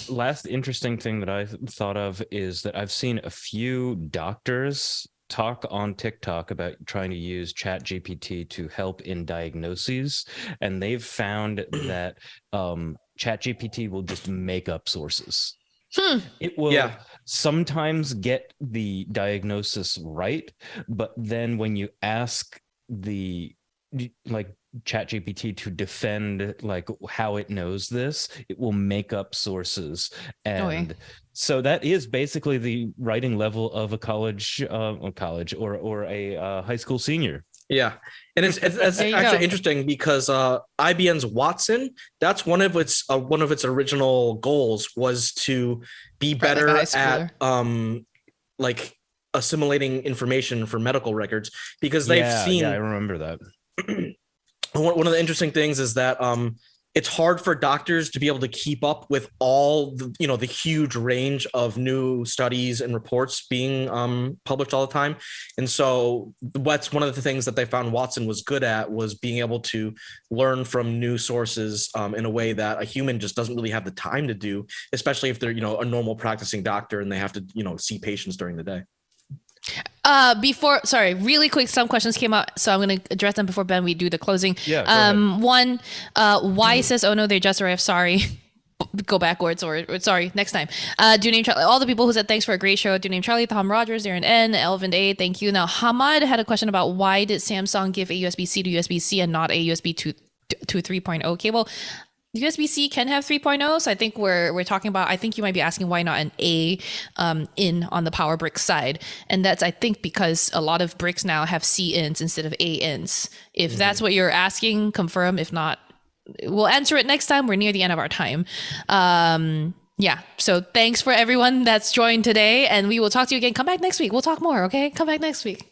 Last interesting thing that I thought of is that I've seen a few doctors talk on TikTok about trying to use ChatGPT to help in diagnoses, and they've found that ChatGPT will just make up sources. It will sometimes get the diagnosis right, but then when you ask the ChatGPT to defend how it knows this, it will make up sources, and so that is basically the writing level of a college or a high school senior. Yeah, and it's actually interesting because IBM's Watson, that's one of its original goals was to be better at assimilating information for medical records, because they've seen. Yeah, I remember that. One of the interesting things is that it's hard for doctors to be able to keep up with all the huge range of new studies and reports being published all the time. And so what's one of the things that they found Watson was good at was being able to learn from new sources in a way that a human just doesn't really have the time to do, especially if they're, a normal practicing doctor and they have to, see patients during the day. Really quick, some questions came out, so I'm going to address them before, Ben, we do the closing. One, why says, oh no, they just arrived, sorry. Go backwards, or sorry, next time. Do name Charlie, all the people who said thanks for a great show. Do name Charlie, Tom Rogers, Darren N, Elvin A, thank you. Now, Hamad had a question about why did Samsung give a USB-C to USB-C and not a USB to 3.0 cable? USB-C can have 3.0, so I think we're talking about, I think you might be asking why not an A in on the power brick side. And that's, I think, because a lot of bricks now have C ins instead of A ins. If that's what you're asking, confirm. If not, we'll answer it next time. We're near the end of our time. Yeah, so thanks for everyone that's joined today, and we will talk to you again. Come back next week. We'll talk more, okay? Come back next week.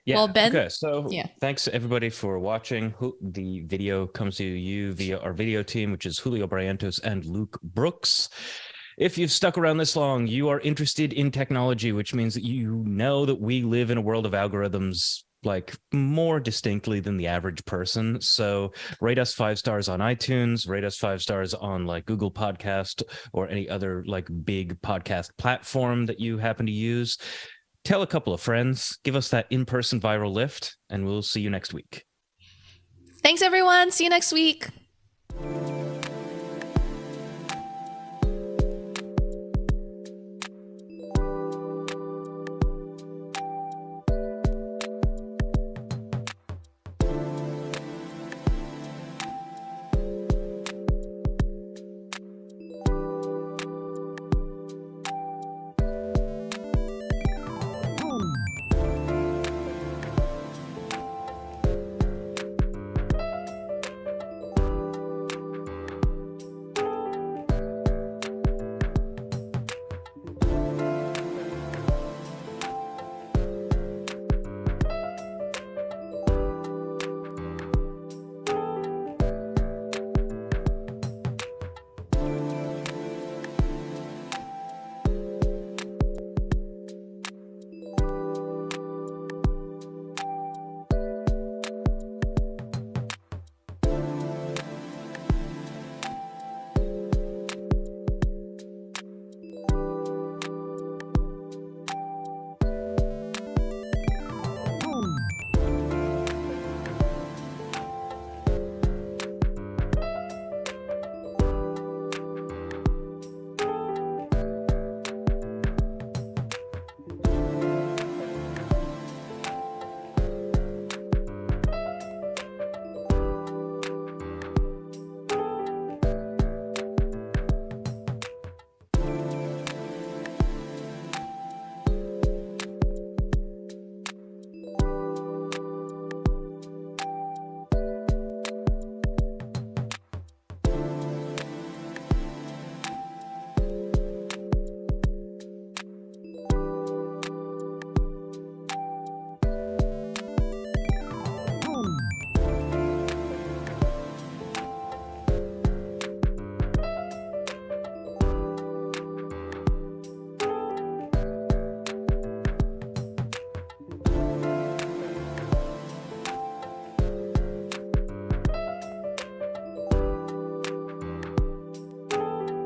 Yeah. Well, Ben. Okay. So thanks everybody for watching. The video comes to you via our video team, which is Julio Barrientos and Luke Brooks. If you've stuck around this long, you are interested in technology, which means that you know that we live in a world of algorithms more distinctly than the average person. So rate us 5 stars on iTunes, rate us 5 stars on Google Podcast or any other big podcast platform that you happen to use. Tell a couple of friends, give us that in-person viral lift, and we'll see you next week. Thanks, everyone. See you next week.